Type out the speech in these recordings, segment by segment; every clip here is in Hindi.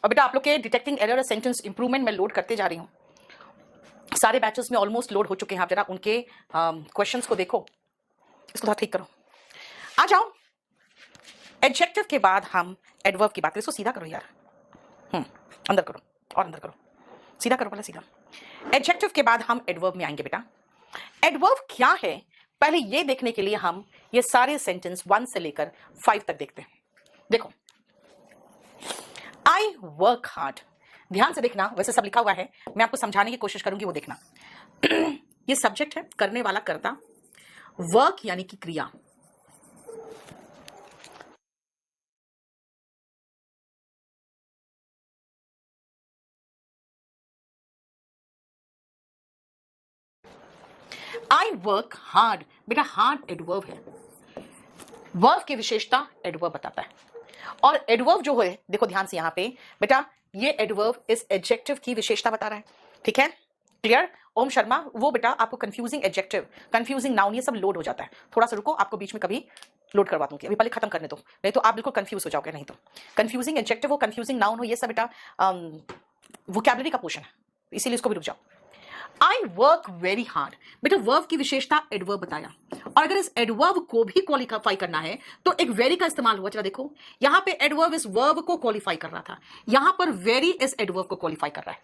और बेटा आप लोग के डिटेक्टिंग एरर और सेंटेंस इंप्रूवमेंट में लोड करते जा रही हूँ। सारे बैचेस में ऑलमोस्ट लोड हो चुके हैं। आप जरा उनके क्वेश्चंस को देखो, इसको थोड़ा ठीक करो। आ जाओ, एडजेक्टिव के बाद हम एडवर्ब की बात करें। इसको सीधा करो यार, अंदर करो और अंदर करो, सीधा करो पहले, सीधा। एडजेक्टिव के बाद हम एडवर्ब में आएंगे बेटा। एडवर्ब क्या है पहले ये देखने के लिए हम ये सारे सेंटेंस 1 से लेकर 5 तक देखते हैं। देखो, आई वर्क हार्ड, ध्यान से देखना, वैसे सब लिखा हुआ है, मैं आपको समझाने की कोशिश करूंगी, वो देखना। ये सब्जेक्ट है, करने वाला कर्ता, वर्क यानी कि क्रिया, आई वर्क हार्ड, बेटा हार्ड एडवर्ब है, वर्ब की विशेषता एडवर्ब बताता है। और एडवर्ब जो है, देखो ध्यान से यहां पे बेटा, ये एडवर्ब इस एडजेक्टिव की विशेषता बता रहा है, ठीक है, क्लियर। ओम शर्मा, वो बेटा आपको कंफ्यूजिंग एडजेक्टिव, कंफ्यूजिंग नाउन, ये सब लोड हो जाता है। थोड़ा सा रुको, आपको बीच में कभी लोड करवा दूंगी, अभी पहले खत्म करने दो, नहीं तो आप बिल्कुल कंफ्यूज हो जाओगे। नहीं तो कंफ्यूजिंग एडजेक्टिव हो, कंफ्यूजिंग नाउन हो, ये सब बेटा वोकैबुलरी का पोर्शन है, इसीलिए इसको भी रुक जाओ। आई वर्क वेरी हार्ड, बेटा वर्ब की विशेषता एडवर्ब बताया, और अगर इस एडवर्ब को भी क्वालिफाई करना है तो एक वेरी का इस्तेमाल हुआ। चला देखो, यहां पे एडवर्ब इस वर्ब को क्वालिफाई कर रहा था, यहां पर वेरी इस एडवर्ब को क्वालिफाई कर रहा है।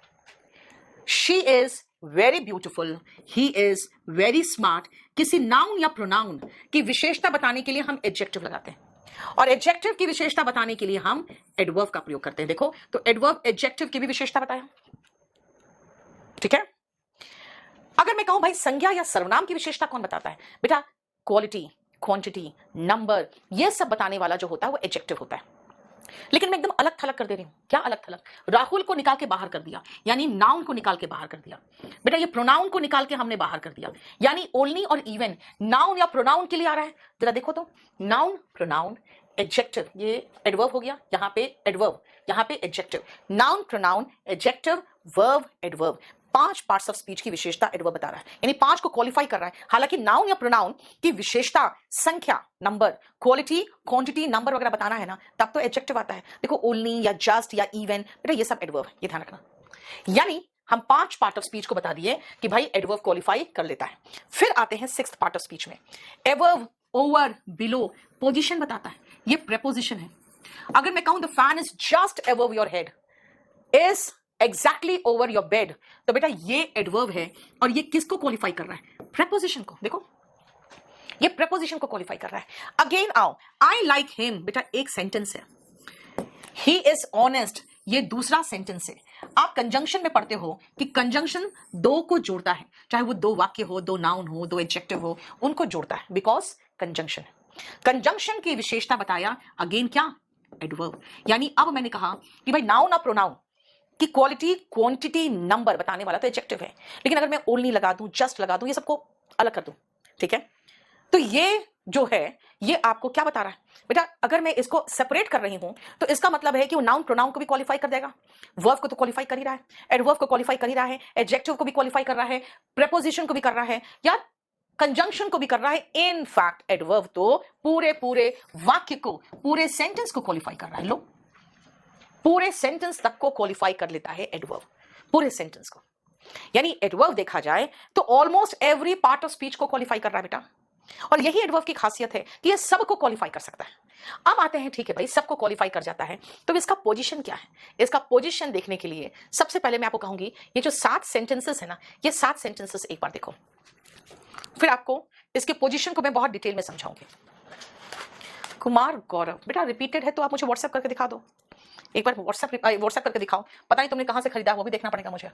She is very beautiful, he is very smart, किसी नाउन या प्रोनाउन की विशेषता बताने के लिए हम एडजेक्टिव लगाते हैं, और एडजेक्टिव की विशेषता बताने के लिए हम एडवर्ब का प्रयोग करते हैं। देखो, तो एडवर्ब एडजेक्टिव की भी विशेषता बताया, ठीक है। अगर मैं कहूं भाई संज्ञा या सर्वनाम की विशेषता कौन बताता है, बेटा क्वालिटी, क्वांटिटी, नंबर, ये सब बताने वाला जो होता है वो एडजेक्टिव होता है। लेकिन मैं एकदम अलग थलग कर दे रही हूं, क्या अलग थलग, राहुल को निकाल के बाहर कर दिया, यानी नाउन को निकाल के बाहर कर दिया। बेटा ये प्रोनाउन को निकाल के हमने बाहर कर दिया, यानी ओनली और इवन नाउन या प्रोनाउन के लिए आ रहा है। जरा देखो तो, नाउन, प्रोनाउन, एडजेक्टिव, ये एडवर्ब हो गया, यहां पे एडवर्ब, यहां पे adjective, noun, pronoun, adjective, verb, adverb, 5 parts of speech की विशेषता एडवर्ब बता रहा है, यानी 5 को क्वालिफाई कर रहा है। हालांकि नाउन या प्रोनाउन की विशेषता संख्या, नंबर, क्वालिटी, क्वांटिटी, नंबर वगैरह बताना है ना, तब तो एडजेक्टिव आता है। देखो ओनली या जस्ट या इवन, बेटा ये सब एडवर्ब है, ये ध्यान रखना। यानी हम 5 पार्ट ऑफ स्पीच को बता दिए कि भाई एडवर्ब क्वालिफाई कर लेता है। फिर आते हैं 6th पार्ट ऑफ स्पीच में, एवर्ब, ओवर, बिलो, पोजीशन बताता है, ये प्रेपोजिशन है। अगर मैं कहूं the fan is just above your head, is exactly over your bed, तो बेटा ये एडवर्ब है, और ये किसको क्वालिफाई कर रहा है, प्रेपोजिशन को। देखो ये प्रेपोजिशन को क्वालिफाई कर रहा है। अगेन आओ, आई लाइक हिम, बेटा एक सेंटेंस है, ही इज ऑनेस्ट, ये दूसरा सेंटेंस है। आप कंजंक्शन में पढ़ते हो कि कंजंक्शन दो को जोड़ता है, चाहे वो 2 वाक्य हो, 2 नाउन हो, 2 एडजेक्टिव हो, उनको जोड़ता है, बिकॉज कंजंक्शन है। कंजंक्शन की विशेषता बताया, अगेन क्या, एडवर्ब। यानी अब मैंने कहा कि भाई नाउन और प्रोनाउन कि क्वालिटी, क्वांटिटी, नंबर बताने वाला तो एडजेक्टिव है, लेकिन अगर मैं ओनली लगा दूं, जस्ट लगा दूं, ये सबको अलग कर दूं, ठीक है, तो ये जो है ये आपको क्या बता रहा है बेटा, अगर मैं इसको सेपरेट कर रही हूं तो इसका मतलब है कि वो नाउन, प्रोनाउन को भी क्वालिफाई कर देगा, वर्ब को तो क्वालिफाई कर ही रहा है, एडवर्ब को क्वालिफाई कर ही रहा है, एडजेक्टिव को भी क्वालिफाई कर रहा है, प्रेपोजिशन को भी कर रहा है, या कंजंक्शन को भी कर रहा है। इन फैक्ट एडवर्ब तो पूरे पूरे वाक्य को, पूरे सेंटेंस को क्वालिफाई कर रहा है। लो, पूरे सेंटेंस तक को क्वालिफाई कर लेता है एडवर्ब, पूरे सेंटेंस को। यानी एडवर्ब देखा जाए तो almost every part of speech को क्वालिफाई कर रहा है बेटा, और यही एडवर्ब की खासियत है कि ये सबको क्वालिफाई कर सकता है। अब आते हैं, ठीक है भाई सबको क्वालिफाई कर जाता है, तो इसका पोजीशन क्या है। इसका पोजीशन देखने के लिए सबसे पहले मैं आपको कहूंगी, ये जो 7 सेंटेंसेस है ना, ये 7 सेंटेंसेस एक बार देखो, फिर आपको इसके पोजीशन को मैं बहुत डिटेल में समझाऊंगी। कुमार गौरव, बेटा रिपीटेड है तो आप मुझे व्हाट्सएप करके दिखा दो, एक बार व्हाट्सएप करके दिखाओ, पता नहीं तुमने कहां से खरीदा, वो भी देखना पड़ेगा मुझे।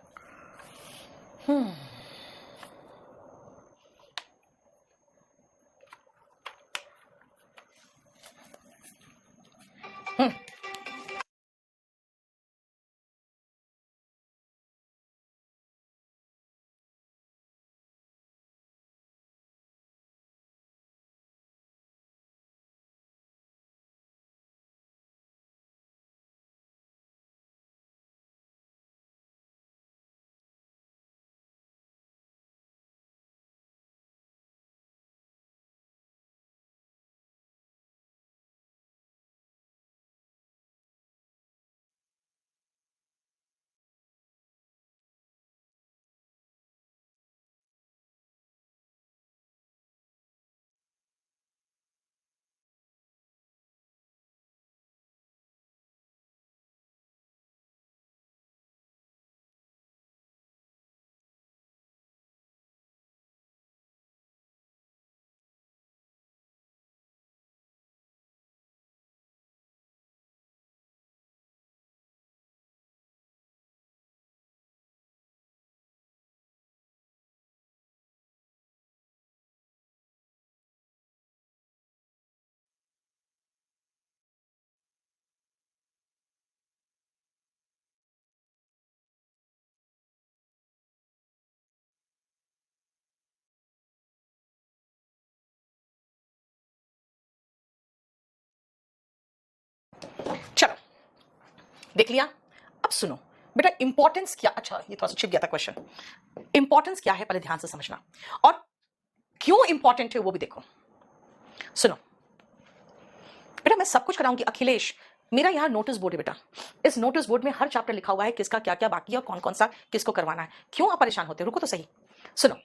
देख लिया। अब सुनो बेटा, इंपॉर्टेंस क्या, अच्छा ये थोड़ा सा छिप गया था क्वेश्चन, इंपॉर्टेंस क्या है पहले ध्यान से समझना, और क्यों इंपॉर्टेंट है वो भी देखो। सुनो बेटा, मैं सब कुछ कराऊंगी अखिलेश, मेरा यहाँ नोटिस बोर्ड है बेटा, इस नोटिस बोर्ड में हर चैप्टर लिखा हुआ है किसका क्या क्या बाकी है और कौन कौन सा किसको करवाना है। क्यों आप परेशान होते हो, रुको तो सही। सुनो,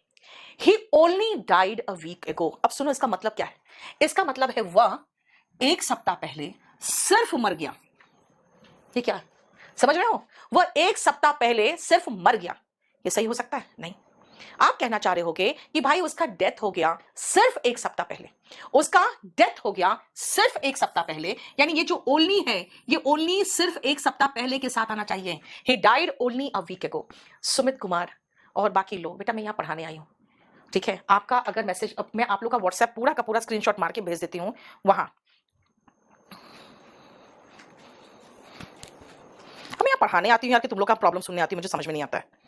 ही ओनली डाइड अ वीक एगो। अब सुनो इसका मतलब क्या है, इसका मतलब है वह एक सप्ताह पहले सिर्फ मर गया। ये क्या है, समझ रहे हो, वह एक सप्ताह पहले सिर्फ मर गया। ये सही हो सकता है? नहीं। आप कहना चाह रहे होगे कि भाई उसका डेथ हो गया सिर्फ एक सप्ताह पहले, उसका डेथ हो गया सिर्फ एक सप्ताह पहले, यानी ये जो ओनली है ये ओनली सिर्फ एक सप्ताह पहले के साथ आना चाहिए। He died only a week ago. Sumit Kumar और बाकी लोग, बेटा मैं यहां पढ़ाने आई हूं, ठीक है। आपका अगर मैसेज, मैं आप लोग का व्हाट्सएप पूरा का पूरा स्क्रीनशॉट मार के भेज देती हूं वहां। मैं यहाँ पढ़ाने आती हूँ यार कि तुम लोग का प्रॉब्लम सुनने आती है, मुझे समझ में नहीं आता है।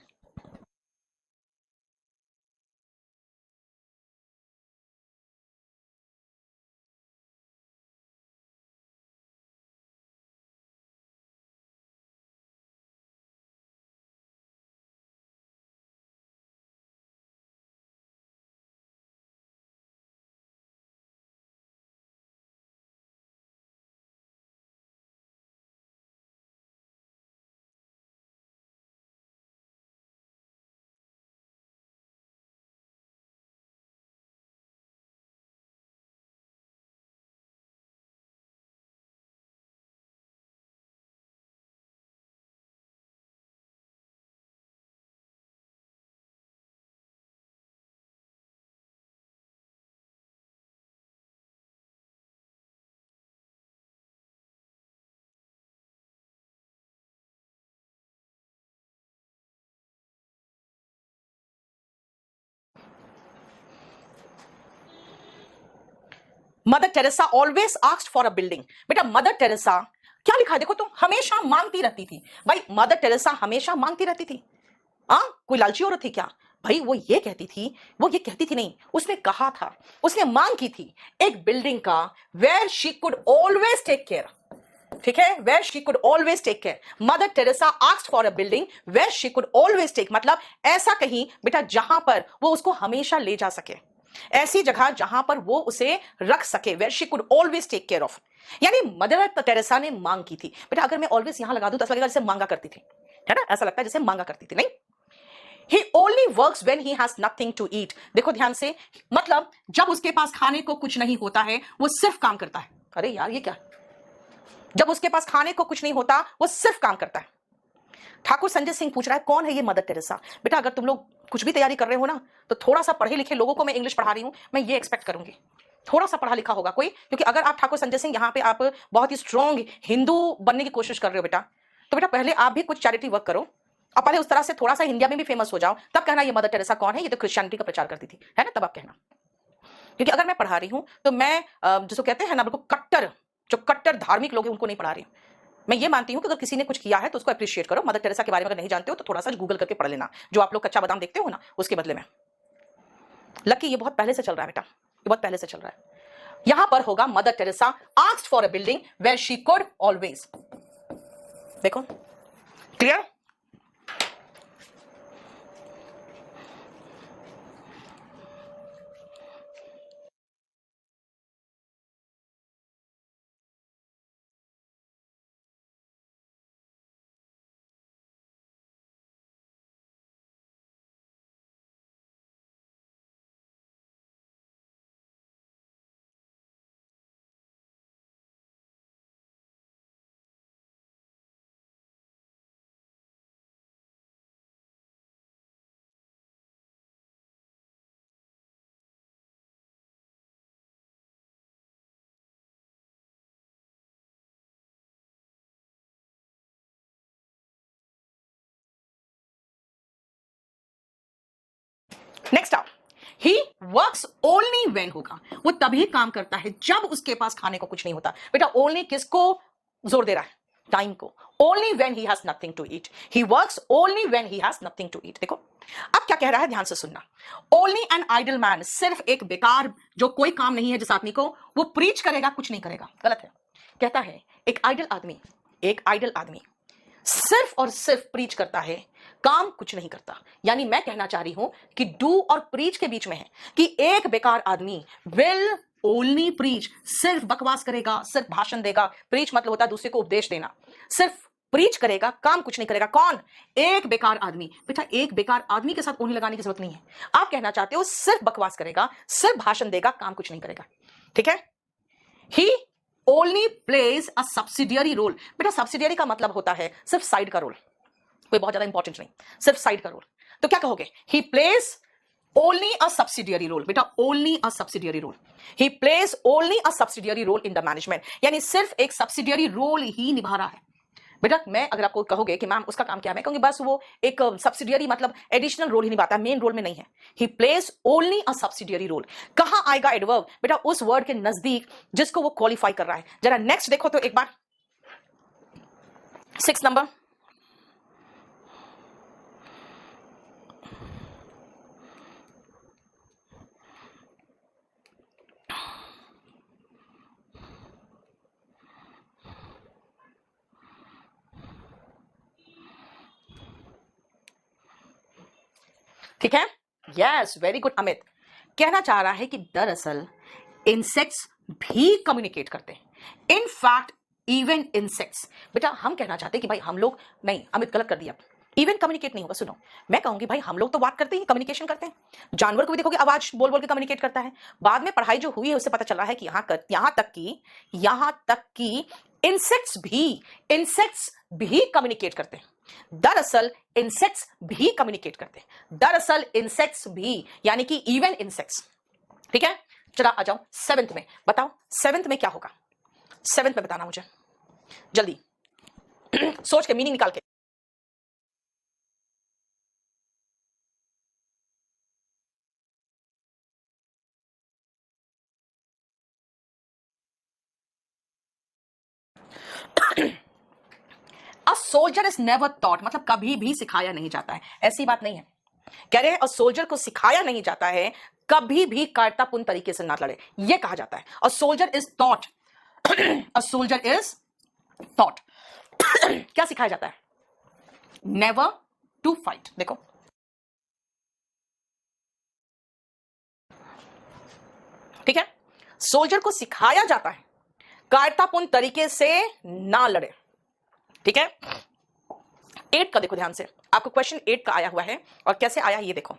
Mother Teresa always asked for a building. बेटा मदर टेरेसा क्या लिखा है देखो, तुम हमेशा मांगती रहती थी। भाई मदर टेरेसा हमेशा मांगती रहती थी, कोई लालची औरत थी क्या? भाई वो ये कहती थी, वो ये कहती थी नहीं, उसने कहा था, उसने मांग की थी एक बिल्डिंग का, where she could always take care, ठीक है, where she could always take care. Mother Teresa asked for a building where she could always take, मतलब ऐसा कहीं बेटा जहां पर वो उसको हमेशा ले जा सके, ऐसी जगह जहां पर वो उसे रख सके, where she could always take care of. यानी मदर टेरेसा ने मांग की थी। बेटा अगर मैं ऑलवेज यहां लगा दूं तो ऐसा लगेगा जैसे मांगा करती थी, है ना, ऐसा लगता है जैसे मांगा करती थी, नहीं। He only works when he has nothing to eat। देखो ध्यान से, मतलब जब उसके पास खाने को कुछ नहीं होता है वो सिर्फ काम करता है। अरे यार ये क्या, जब उसके पास खाने को कुछ नहीं होता वो सिर्फ काम करता है। ठाकुर संजय सिंह पूछ रहा है कौन है ये मदर टेरेसा। बेटा अगर तुम लोग कुछ भी तैयारी कर रहे हो ना, तो थोड़ा सा पढ़े लिखे लोगों को मैं इंग्लिश पढ़ा रही हूं, मैं ये एक्सपेक्ट करूंगी थोड़ा सा पढ़ा लिखा होगा कोई, क्योंकि अगर आप ठाकुर संजय सिंह यहाँ पे आप बहुत ही स्ट्रॉन्ग हिंदू बनने की कोशिश कर रहे हो बेटा, तो बेटा पहले आप भी कुछ चैरिटी वर्क करो और पहले उस तरह से थोड़ा सा इंडिया में भी फेमस हो जाओ, तब कहना ये मदर टेरेसा कौन है, ये तो क्रिश्चियनिटी का प्रचार करती थी, है ना, तब आप कहना। क्योंकि अगर मैं पढ़ा रही हूं तो मैं जिसको कहते हैं ना बिल्कुल कट्टर, जो कट्टर धार्मिक लोग हैं उनको नहीं पढ़ा रही हूं। मैं ये मानती हूं कि अगर किसी ने कुछ किया है तो उसको अप्रिशिएट करो। मदर टेरेसा के बारे में अगर नहीं जानते हो तो थोड़ा सा गूगल करके पढ़ लेना, जो आप लोग कच्चा बादाम देखते हो ना उसके बदले में। लकी ये बहुत पहले से चल रहा है बेटा, ये बहुत पहले से चल रहा है। यहां पर होगा Mother Teresa asked for a building where she could always, देखो क्लियर। नेक्स्ट आप, ही वर्क्स ओनली वेन होगा, वो तभी काम करता है जब उसके पास खाने को कुछ नहीं होता। बेटा ओनली किसको जोर दे रहा है, टाइम को। Only when he has nothing to eat, he works only when he has nothing to eat. देखो अब क्या कह रहा है, ध्यान से सुनना। ओनली एन आइडल मैन, सिर्फ एक बेकार जो कोई काम नहीं है जिस आदमी को, वो प्रीच करेगा कुछ नहीं करेगा, गलत है। कहता है एक आइडल आदमी, एक आइडल आदमी सिर्फ और सिर्फ प्रीच करता है, काम कुछ नहीं करता। यानी मैं कहना चाह रही हूं कि डू और प्रीच के बीच में है कि एक बेकार आदमी विल ओनली प्रीच, सिर्फ बकवास करेगा, सिर्फ भाषण देगा। प्रीच मतलब होता है दूसरे को उपदेश देना, सिर्फ प्रीच करेगा, काम कुछ नहीं करेगा। कौन? एक बेकार आदमी। बेटा एक बेकार आदमी के साथ ओढ़नी लगाने की जरूरत नहीं है। आप कहना चाहते हो सिर्फ बकवास करेगा, सिर्फ भाषण देगा, काम कुछ नहीं करेगा। ठीक है? He only plays a subsidiary role. बेटा सब्सिडियरी का मतलब होता है सिर्फ साइड का रोल, कोई बहुत ज्यादा इंपॉर्टेंट नहीं, सिर्फ साइड का रोल। तो क्या कहोगे? He plays only a subsidiary role. बेटा only a subsidiary role, he plays only a subsidiary role in the management, यानी सिर्फ एक सब्सिडियरी रोल ही निभा रहा है। बेटा मैं अगर आपको कहोगे कि मैम उसका काम क्या है, मैं कहूंगी बस वो एक सब्सिडियरी मतलब एडिशनल रोल ही निभाता है, मेन रोल में नहीं है। He plays only a subsidiary role. कहां आएगा एडवर्ब? बेटा उस वर्ड के नजदीक जिसको वो क्वालिफाई कर रहा है। जरा नेक्स्ट देखो तो एक बार, 6 नंबर। ठीक है? Yes, very good Amit. कहना चाह रहा है कि दरअसल इंसेक्ट्स भी कम्युनिकेट करते हैं। In fact even insects. बेटा हम कहना चाहते हैं कि भाई हम लोग नहीं, अमित गलत कर दिया, इवन कम्युनिकेट नहीं होगा। सुनो, मैं कहूंगी भाई हम लोग तो बात करते हैं, कम्युनिकेशन करते हैं। जानवर को भी देखोगे आवाज बोल बोल के कम्युनिकेट करता है। बाद में पढ़ाई जो हुई है उससे पता चला है कि यहां तक कि इंसेक्ट्स भी कम्युनिकेट करते हैं। दरअसल इंसेक्ट्स भी कम्युनिकेट करते हैं। दरअसल इंसेक्ट्स भी, यानी कि इवन इंसेक्ट्स। ठीक है? चला आ जाओ 7th में। बताओ 7th में क्या होगा? 7th में बताना मुझे जल्दी सोच के, मीनिंग निकाल के। अ सोल्जर इज नेवर टॉट, मतलब कभी भी सिखाया नहीं जाता है, ऐसी बात नहीं है। कह रहे हैं अ सोल्जर को सिखाया नहीं जाता है, कभी भी कायरतापूर्ण तरीके से ना लड़े, यह कहा जाता है। A soldier is taught, a soldier is taught. क्या सिखाया जाता है? Never to fight. देखो ठीक है, सोल्जर को सिखाया जाता है कायरतापूर्ण तरीके से ना लड़े। ठीक है? 8 का देखो ध्यान से, आपको क्वेश्चन 8 का आया हुआ है और कैसे आया ये देखो।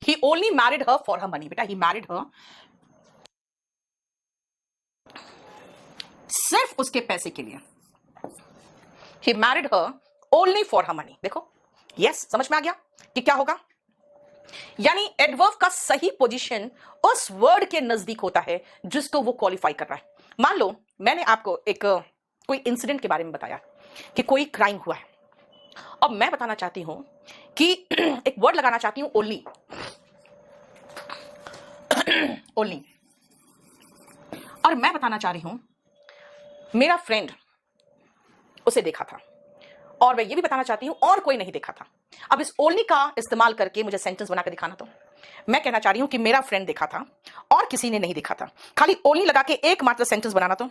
He only married her for her money. बेटा he married her सिर्फ उसके पैसे के लिए। He married her only for her money। देखो यस, समझ में आ गया कि क्या होगा? यानी एडवर्ब का सही पोजीशन उस वर्ड के नजदीक होता है जिसको वो क्वालिफाई कर रहा है। मान लो मैंने आपको एक कोई इंसिडेंट के बारे में बताया कि कोई क्राइम हुआ है, अब मैं बताना चाहती हूं कि एक वर्ड लगाना चाहती हूं ओनली, ओनली, और मैं बताना चाह रही हूं मेरा फ्रेंड उसे देखा था, और मैं ये भी बताना चाहती हूं और कोई नहीं देखा था। अब इस ओनली का इस्तेमाल करके मुझे सेंटेंस बनाकर दिखाना। तो मैं कहना चाह रही हूं कि मेरा फ्रेंड देखा था और किसी ने नहीं देखा था, खाली ओनली लगा के एक मात्र सेंटेंस बनाना। तो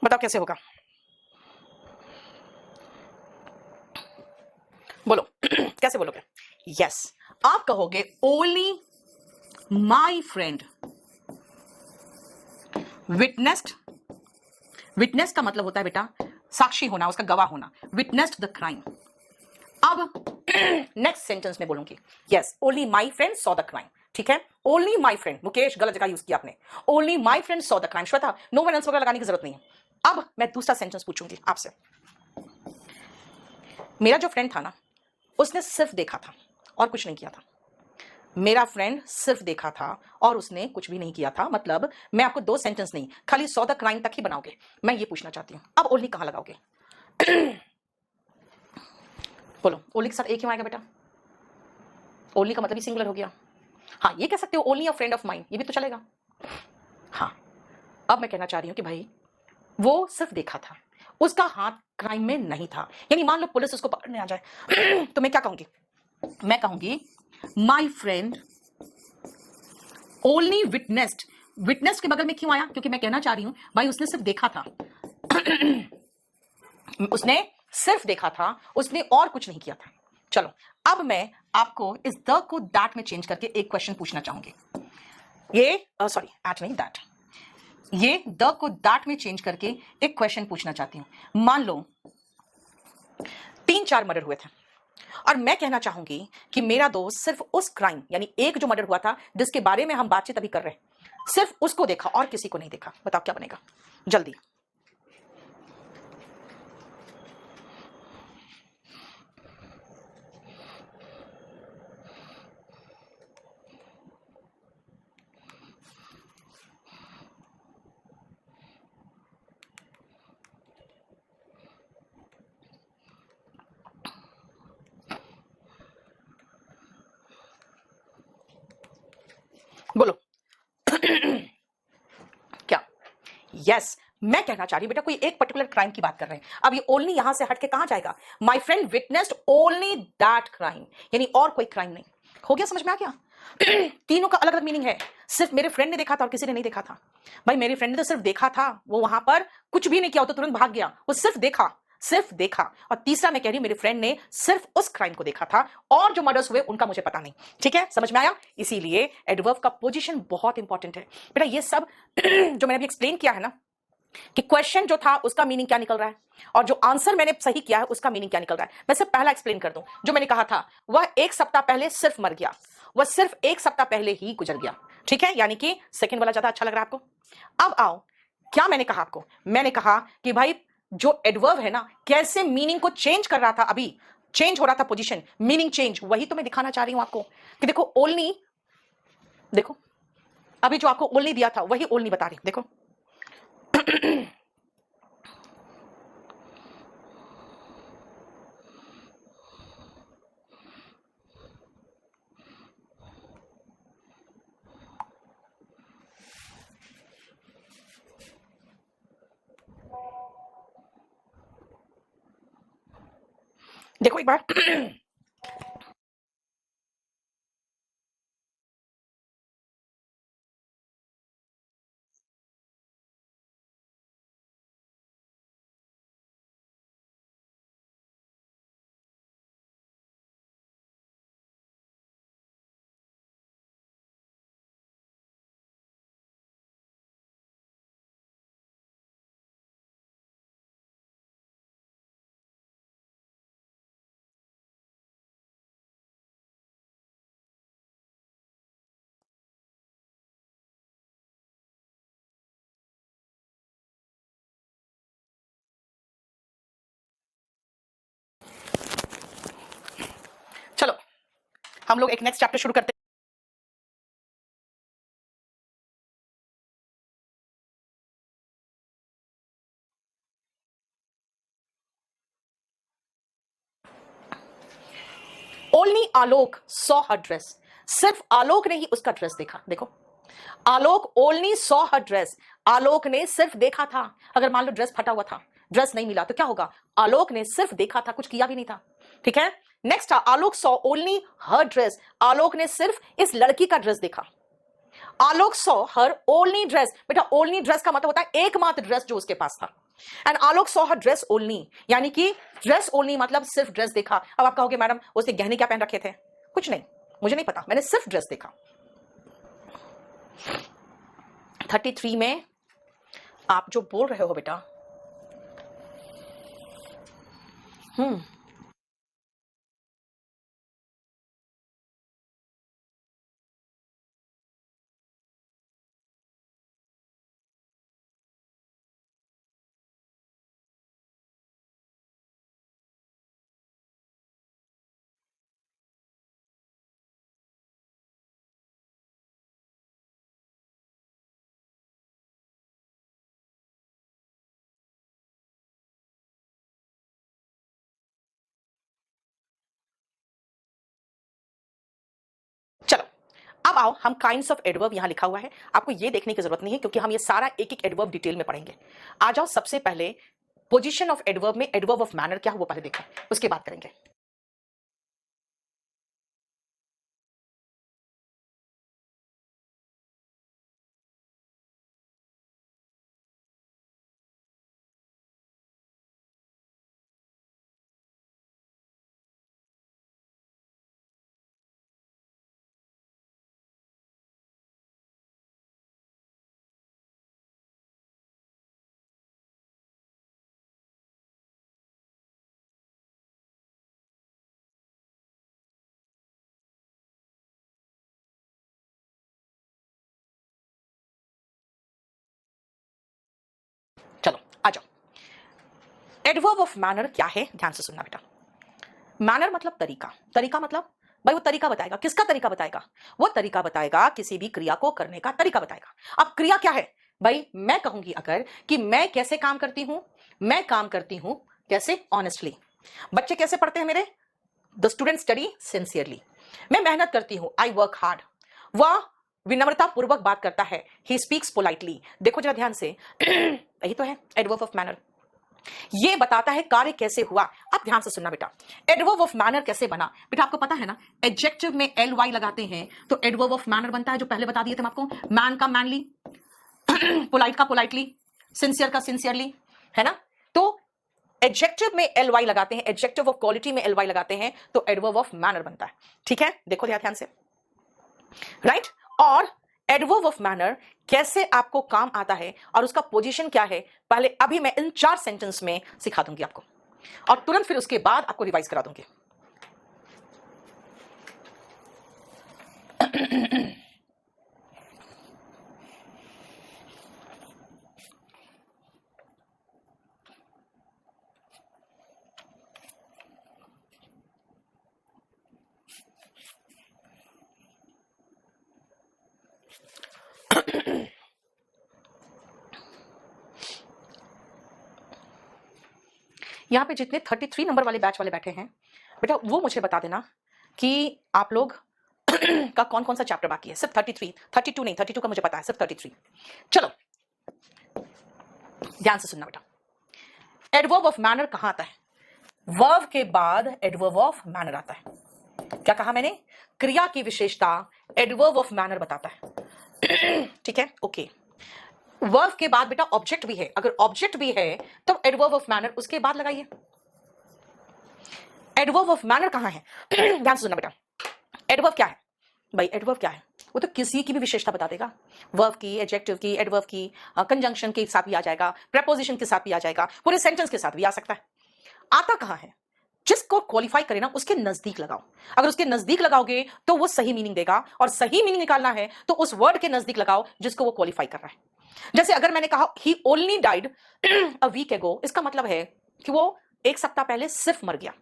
बताओ कैसे होगा? बोलो कैसे बोलोगे? यस, आप कहोगे only my friend witnessed. Witness का मतलब होता है बेटा साक्षी होना, उसका गवाह होना। Witnessed the crime. अब नेक्स्ट सेंटेंस में बोलूंगी, yes, only my friend saw the crime. ठीक है, ओनली माई फ्रेंड, मुकेश गलत जगह यूज किया आपने, only my friend saw the crime. Shweta, no one else वगैरह लगाने की जरूरत नहीं है। अब मैं दूसरा सेंटेंस पूछूंगी आपसे। मेरा जो फ्रेंड था ना, उसने सिर्फ देखा था और कुछ नहीं किया था। मेरा फ्रेंड सिर्फ देखा था और उसने कुछ भी नहीं किया था। मतलब मैं आपको दो सेंटेंस नहीं, खाली सॉ द क्राइम तक ही बनाओगे। मैं ये पूछना चाहती हूं, अब ओनली कहां लगाओगे? बोलो, ओनली के साथ एक क्यों आएगा बेटा? ओनली का मतलब ही सिंगुलर हो गया। हाँ, ये कह सकते हो only a friend of mine, ये भी तो चलेगा। हाँ, अब मैं कहना चाह रही हूं कि भाई वो सिर्फ देखा था, उसका हाथ क्राइम में नहीं था। यानी मान लो पुलिस उसको पकड़ने आ जाए तो मैं क्या कहूंगी? मैं कहूंगी my friend only witnessed. Witnessed के बगल में क्यों आया? क्योंकि मैं कहना चाह रही हूं भाई उसने सिर्फ देखा था। उसने सिर्फ देखा था, उसने और कुछ नहीं किया था। चलो, अब मैं आपको इस द को दैट में चेंज करके एक क्वेश्चन पूछना चाहूंगी। ये सॉरी, एट नहीं, दैट। ये द को दैट में चेंज करके एक क्वेश्चन पूछना चाहती हूं। मान लो 3-4 मर्डर हुए थे और मैं कहना चाहूंगी कि मेरा दोस्त सिर्फ उस क्राइम, यानी एक जो मर्डर हुआ था जिसके बारे में हम बातचीत अभी कर रहे हैं, सिर्फ उसको देखा और किसी को नहीं देखा। बताओ क्या बनेगा? जल्दी। बोलो क्या? यस, मैं कहना चाह रही हूं बेटा कोई एक पर्टिकुलर क्राइम की बात कर रहे हैं। अब ये ओनली यहां से हट के कहां जाएगा? My friend witnessed only that crime, यानी और कोई क्राइम नहीं। हो गया, समझ में आ गया? तीनों का अलग अलग मीनिंग है। सिर्फ मेरे फ्रेंड ने देखा था और किसी ने नहीं देखा था। भाई मेरे फ्रेंड ने तो सिर्फ देखा था, वो वहां पर कुछ भी नहीं किया, वो तो तुरंत भाग गया। वो सिर्फ देखा, सिर्फ देखा। और तीसरा मैं कह रही हूं मेरे फ्रेंड ने सिर्फ उस क्राइम को देखा था और जो मर्डर्स हुए उनका मुझे पता नहीं। ठीक है, समझ में आया? इसीलिए एडवर्ब का पोजीशन बहुत इंपॉर्टेंट है बेटा। ये सब जो मैंने अभी एक्सप्लेन किया है ना, कि क्वेश्चन जो था उसका मीनिंग क्या निकल रहा है और जो आंसर मैंने सही किया है उसका मीनिंग क्या निकल रहा है। मैं सिर्फ पहला एक्सप्लेन कर दूं। जो मैंने कहा था वह 1 सप्ताह पहले सिर्फ मर गया, वह सिर्फ 1 सप्ताह पहले ही गुजर गया। ठीक है, यानी कि सेकंड वाला ज्यादा अच्छा लग रहा है आपको। अब आओ, क्या मैंने कहा आपको? मैंने कहा कि भाई जो एडवर्ब है ना, कैसे मीनिंग को चेंज कर रहा था, अभी चेंज हो रहा था पोजीशन, मीनिंग चेंज, वही तो मैं दिखाना चाह रही हूं आपको। कि देखो ओनली, देखो अभी जो आपको ओनली दिया था वही ओनली बता रही हूं, देखो। देखो एक बार। चलो हम लोग एक नेक्स्ट चैप्टर शुरू करते हैं। ओनली आलोक सॉ हर ड्रेस। सिर्फ आलोक ने ही उसका ड्रेस देखा। देखो, आलोक ओनली सॉ हर ड्रेस, आलोक ने सिर्फ देखा था। अगर मान लो ड्रेस फटा हुआ था, ड्रेस नहीं मिला, तो क्या होगा? आलोक ने सिर्फ देखा था, कुछ किया भी नहीं था। ठीक है, नेक्स्ट था आलोक सॉ ओनली हर ड्रेस, आलोक ने सिर्फ इस लड़की का ड्रेस देखा। आलोक सॉ हर ओनली ड्रेस, बेटा ओनली ड्रेस का मतलब होता है एकमात्र ड्रेस जो उसके पास था। And Alok saw her dress only, यानी कि ड्रेस ओनली मतलब सिर्फ ड्रेस देखा। अब आप कहोगे मैडम उसने गहने क्या पहन रखे थे? कुछ नहीं, मुझे नहीं पता, मैंने सिर्फ ड्रेस देखा। 33 में आप जो बोल रहे हो बेटा, अब आओ हम काइंड्स ऑफ एडवर्ब यहां लिखा हुआ है, आपको ये देखने की जरूरत नहीं है क्योंकि हम ये सारा एक एक एडवर्ब डिटेल में पढ़ेंगे। आ जाओ सबसे पहले पोजीशन ऑफ एडवर्ब में एडवर्ब ऑफ मैनर क्या है वो पहले देखें, उसके बाद करेंगे। चलो आ जाओ, एडवर्ब ऑफ मैनर क्या है ध्यान से सुनना बेटा। मैनर मतलब तरीका, तरीका मतलब भाई वो तरीका बताएगा, किसका तरीका बताएगा? वो तरीका बताएगा किसी भी क्रिया को करने का तरीका बताएगा। अब क्रिया क्या है भाई? मैं कहूंगी अगर कि मैं कैसे काम करती हूं, मैं काम करती हूं कैसे? ऑनेस्टली। बच्चे कैसे पढ़ते हैं मेरे? The student study sincerely. मैं मेहनत करती हूं, आई वर्क हार्ड। वह विनम्रता पूर्वक बात करता है, ही स्पीक्स पोलाइटली। देखो जरा ध्यान से यही तो है एडवर्ब ऑफ मैनर, ये बताता है कार्य कैसे हुआ। अब ध्यान से सुनना बेटा, एडवर्ब ऑफ मैनर कैसे बना? बेटा आपको पता है ना, एडजेक्टिव में एल वाई लगाते हैं तो एडवर्ब ऑफ मैनर बनता है, जो पहले बता दिए थे आपको। मैन का मैनली, पोलाइट का पोलाइटली, सिंसियर का सिंसियरली, है ना? तो एडजेक्टिव में एल वाई लगाते हैं, एडजेक्टिव ऑफ क्वालिटी में एल वाई लगाते हैं तो एडवर्ब ऑफ मैनर बनता है। ठीक है, देखो ध्यान से, राइट? और एडवर्ब ऑफ मैनर कैसे आपको काम आता है और उसका पोजीशन क्या है, पहले अभी मैं इन 4 सेंटेंस में सिखा दूंगी आपको और तुरंत फिर उसके बाद आपको रिवाइज करा दूंगी। यहां पे जितने 33 नंबर वाले बैच वाले बैठे हैं बेटा, वो मुझे बता देना कि आप लोग का कौन कौन सा चैप्टर बाकी है। सिर्फ 33, 32 नहीं, 32 का मुझे पता है, सिर्फ 33। चलो ध्यान से सुनना बेटा, एडवर्ब ऑफ मैनर कहां आता है? वर्ब के बाद एडवर्ब ऑफ मैनर आता है। क्या कहा मैंने? क्रिया की विशेषता एडवर्ब ऑफ मैनर बताता है। ठीक है, ओके। वर्ब के बाद बेटा ऑब्जेक्ट भी है, अगर ऑब्जेक्ट भी है तो एडवर्ब ऑफ मैनर उसके बाद लगाइए। एडवर्ब ऑफ मैनर कहां है? ध्यान से सुनना बेटा, एडवर्ब क्या है भाई? एडवर्ब क्या है? वो तो किसी की भी विशेषता बता देगा, वर्ब की, एडजेक्टिव की, एडवर्ब की, कंजंक्शन के साथ भी आ जाएगा, प्रेपोजिशन के साथ भी आ जाएगा, पूरे सेंटेंस के साथ भी आ सकता है। आता कहां है? जिसको क्वालिफाई करे ना उसके नजदीक लगाओ। अगर उसके नजदीक लगाओगे तो वो सही मीनिंग देगा, और सही मीनिंग निकालना है तो उस वर्ड के नजदीक लगाओ जिसको वो क्वालिफाई कर रहा है। जैसे अगर मैंने कहा ही ओनली डाइड अ वीक एगो, इसका मतलब है कि वो 1 सप्ताह पहले सिर्फ मर गया।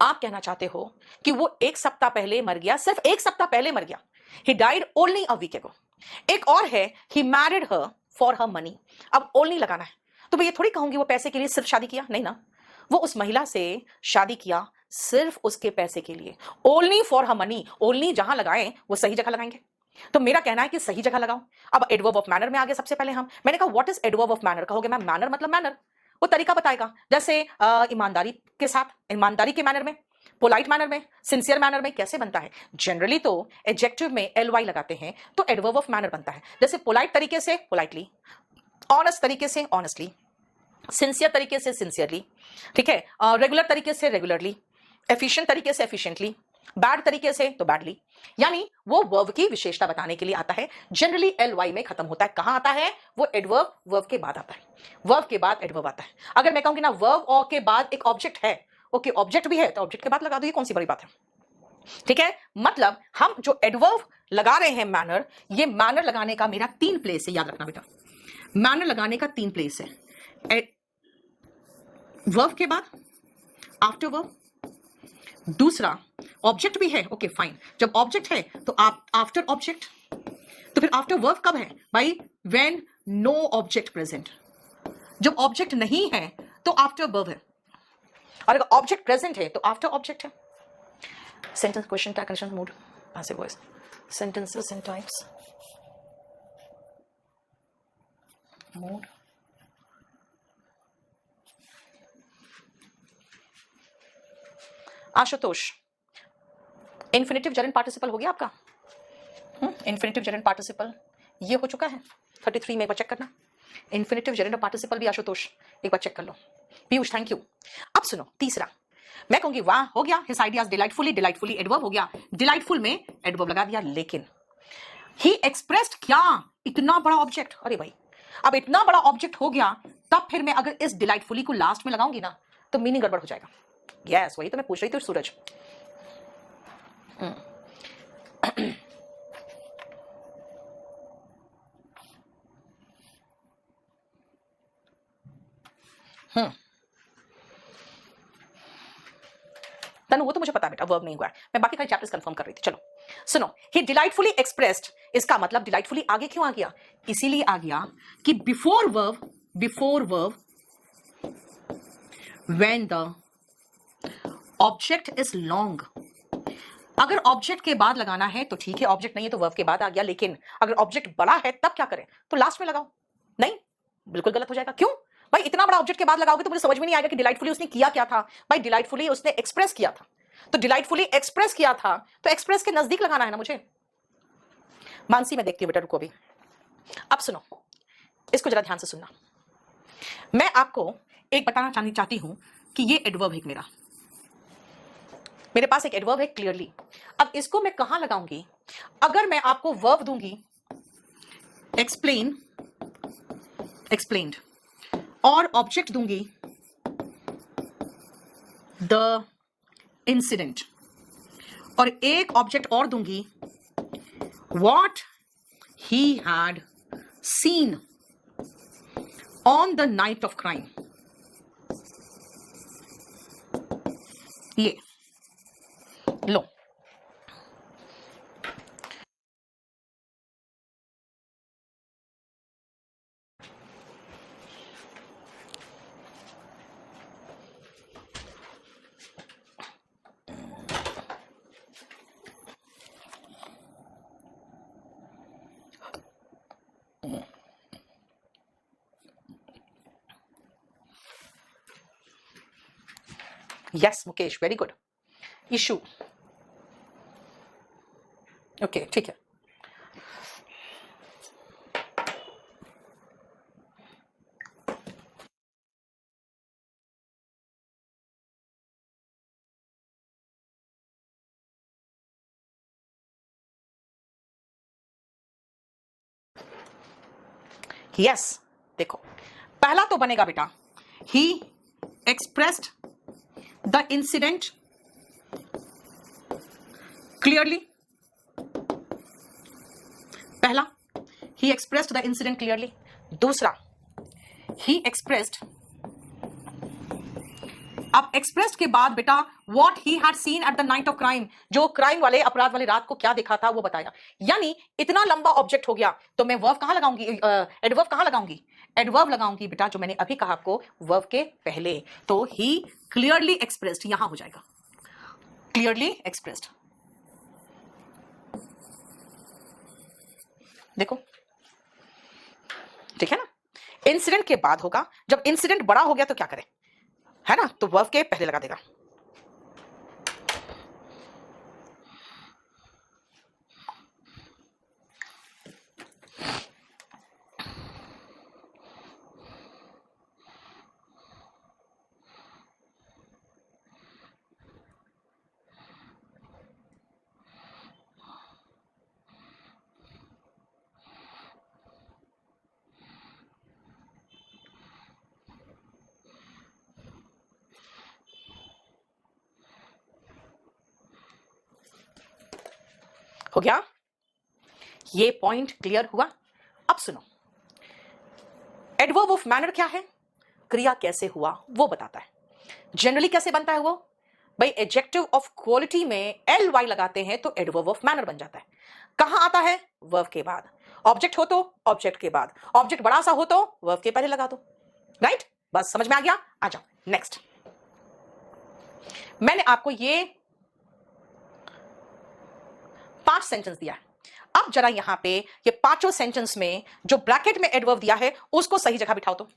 आप कहना चाहते हो कि वो 1 सप्ताह पहले मर गया, सिर्फ 1 सप्ताह पहले मर गया। He died only a week ago. एक और है he married her for her money. अब ओनली लगाना है तो मैं ये थोड़ी कहूंगी वो पैसे के लिए सिर्फ शादी किया, नहीं ना, वो उस महिला से शादी किया सिर्फ उसके पैसे के लिए। Only for her money, only जहां लगाएं वो सही जगह लगाएंगे। तो मेरा कहना है कि सही जगह लगाओ। अब एडवर्ब ऑफ मैनर में आगे सबसे पहले मैंने कहा what is adverb of manner? कहोगे मैम मैनर मतलब मैनर, वो तरीका बताएगा। जैसे ईमानदारी के साथ, ईमानदारी के मैनर में, पोलाइट मैनर में, सिंसियर मैनर में कैसे बनता है? जनरली तो एडजेक्टिव में एल वाई लगाते हैं तो एडवर्ब ऑफ मैनर बनता है। जैसे पोलाइट तरीके से पोलाइटली, ऑनेस्ट तरीके से ऑनेस्टली, सिंसियर तरीके से सिंसियरली, ठीक है, रेगुलर तरीके से रेगुलरली, एफिशिएंट तरीके से एफिशिएंटली, बैड तरीके से तो बैडली। यानी वो वर्ब की विशेषता बताने के लिए आता है। जनरली एल वाई में खत्म होता है। कहां आता है वो? एडवर्ब, वर्ब के बाद आता है, वर्ब के बाद एडवर्ब आता है। अगर मैं कहूंगी ना वर्ब और के बाद एक ऑब्जेक्ट है, ओके ऑब्जेक्ट भी है तो ऑब्जेक्ट के बाद लगा दो, ये कौन सी बड़ी बात है? ठीक है, मतलब हम जो एडवर्ब लगा रहे हैं मैनर, ये मैनर लगाने का मेरा 3 प्लेस है, याद रखना बेटा। मैनर लगाने का 3 प्लेस है, वर्ब के बाद, आफ्टर वर्ब, दूसरा ऑब्जेक्ट भी है, ओके फाइन। जब ऑब्जेक्ट है तो आप आफ्टर ऑब्जेक्ट, तो फिर आफ्टर वर्ब कब है भाई? When no object present. जब ऑब्जेक्ट नहीं है तो आफ्टर वर्ब है, और अगर ऑब्जेक्ट प्रेजेंट है तो आफ्टर ऑब्जेक्ट है। Sentence question tag condition mood, ऐसे voice sentences and types. Mood. Ashutosh, infinitive gerund participle हो गया आपका? इन्फिनेटिव जरंड पार्टिसिपल ये हो चुका है 33 में, एक बार चेक करना। इन्फिनेटिव जरंड पार्टिसिपल भी आशुतोष एक बार चेक कर लो। Piyush thank you. अब सुनो तीसरा, मैं कहूंगी वाह हो गया, his ideas delightfully, delightfully adverb हो गया, डिलाइटफुल में एडवर्ब लगा दिया, लेकिन ही एक्सप्रेस्ड क्या, इतना बड़ा ऑब्जेक्ट, अरे भाई अब इतना बड़ा ऑब्जेक्ट हो गया, तब फिर मैं अगर इस डिलाइटफुली को लास्ट में लगाऊंगी ना तो मीनिंग गड़बड़ हो जाएगा। यस वही तो मैं पूछ रही थी सूरज। तनु वो तो मुझे पता है बेटा, वर्ब नहीं हुआ है, मैं बाकी सारे चैप्टर्स कंफर्म कर रही थी। चलो सुनो, ही डिलाइटफुली एक्सप्रेस्ड, इसका मतलब डिलाइटफुली आगे क्यों आ गया? इसीलिए आ गया कि before verb when the object is long. अगर ऑब्जेक्ट के बाद लगाना है तो ठीक है, ऑब्जेक्ट नहीं है तो वर्ब के बाद आ गया, लेकिन अगर ऑब्जेक्ट बड़ा है तब क्या करें? तो लास्ट में लगाओ। नहीं, बिल्कुल गलत हो जाएगा। क्यों भाई? इतना बड़ा ऑब्जेक्ट के बाद लगाओगे तो मुझे समझ में नहीं आएगा कि डिलाइटफुली उसने किया क्या था। भाई डिलाइटफुली उसने एक्सप्रेस किया था, तो डिलाइटफुली एक्सप्रेस किया था तो एक्सप्रेस के नजदीक लगाना है ना मुझे। मानसी मैं देखती हूँ बेटा, रुको अभी। अब सुनो, इसको जरा ध्यान से सुनना। मैं आपको एक बताना चाहती हूं कि ये एडवर्ब है मेरा, मेरे पास एक एडवर्ब है क्लियरली। अब इसको मैं कहां लगाऊंगी? अगर मैं आपको वर्ब दूंगी एक्सप्लेन, एक्सप्लेन्ड, और ऑब्जेक्ट दूंगी द इंसिडेंट, और एक ऑब्जेक्ट और दूंगी what he had seen on the night of crime. ये लो, yes Mukesh very good. Ishu okay ठीक है। यस देखो, पहला तो बनेगा बेटा he expressed the incident clearly. पहला, he expressed the incident clearly. दूसरा, ही एक्सप्रेस्ड, अब एक्सप्रेस्ड के बाद बेटा what he had seen at the night of crime, जो क्राइम वाले, अपराध वाले रात को क्या देखा था वो बताया। यानी इतना लंबा ऑब्जेक्ट हो गया, तो मैं वर्ब कहां लगाऊंगी? एडवर्ब कहां लगाऊंगी? एडवर्ब लगाऊंगी बेटा, जो मैंने अभी कहा आपको, वर्ब के पहले। तो ही क्लियरली एक्सप्रेस्ड यहां हो जाएगा, क्लियरली एक्सप्रेस्ड। देखो ठीक है ना, इंसिडेंट के बाद होगा। जब इंसिडेंट बड़ा हो गया तो क्या करें, है ना, तो वर्ब के पहले लगा देगा। हो गया, ये पॉइंट क्लियर हुआ। अब सुनो, एडवर्ब ऑफ मैनर क्या है? क्रिया कैसे हुआ वो बताता है। जनरली कैसे बनता है वो? भाई एडजेक्टिव ऑफ क्वालिटी में ly लगाते हैं तो एडवर्ब ऑफ मैनर बन जाता है। कहां आता है? वर्ब के बाद। ऑब्जेक्ट हो तो ऑब्जेक्ट के बाद, ऑब्जेक्ट बड़ा सा हो तो वर्ब के पहले लगा दो। राइट, बस समझ में आ गया। आ जाओ नेक्स्ट। मैंने आपको ये 5 सेंटेंस दिया है। अब जरा यहां पे ये पांचों सेंटेंस में जो ब्रैकेट में एडवर्ब दिया है उसको सही जगह बिठाओ तो।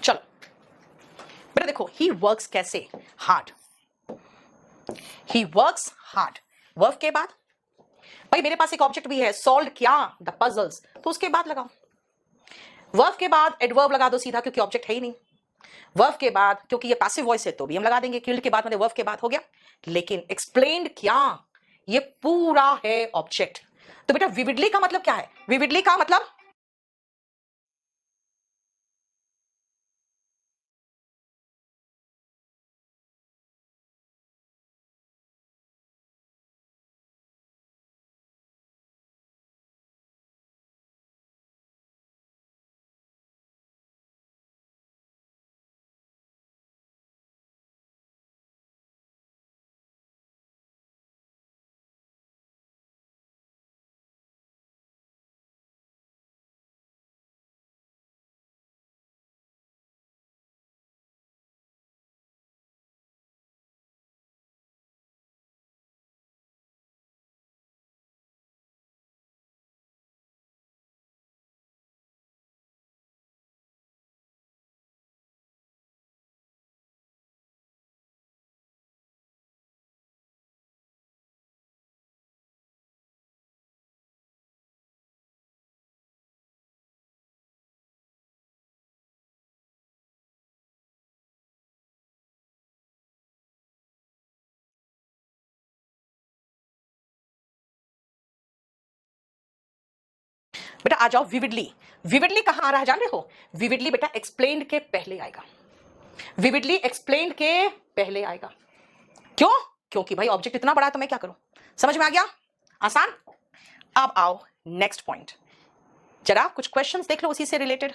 चलो बेटा देखो, ही वर्क्स कैसे, hard, he works hard. Work के बाद भाई मेरे पास एक ऑब्जेक्ट भी है, सॉल्व क्या द पजल्स, तो उसके बाद लगाओ। वर्ब के बाद एडवर्ब लगा दो सीधा, क्योंकि ऑब्जेक्ट है ही नहीं। वर्ब के बाद, क्योंकि ये पैसिव वॉइस है तो भी हम लगा देंगे, किल्ड के बाद मतलब वर्ब के बाद हो गया। लेकिन एक्सप्लेन्ड क्या, ये पूरा है ऑब्जेक्ट। तो बेटा विविडली का मतलब क्या है? विविडली का मतलब बेटा आ जाओ विविडली। विविडली कहां आ रहा है जान रहे हो? विविडली बेटा एक्सप्लेन्ड के पहले आएगा। विविडली एक्सप्लेन्ड के पहले आएगा। क्यों? क्योंकि भाई ऑब्जेक्ट इतना बड़ा है तो मैं क्या करूं। समझ में आ गया? आसान। अब आओ नेक्स्ट पॉइंट, जरा कुछ क्वेश्चंस देख लो उसी से रिलेटेड।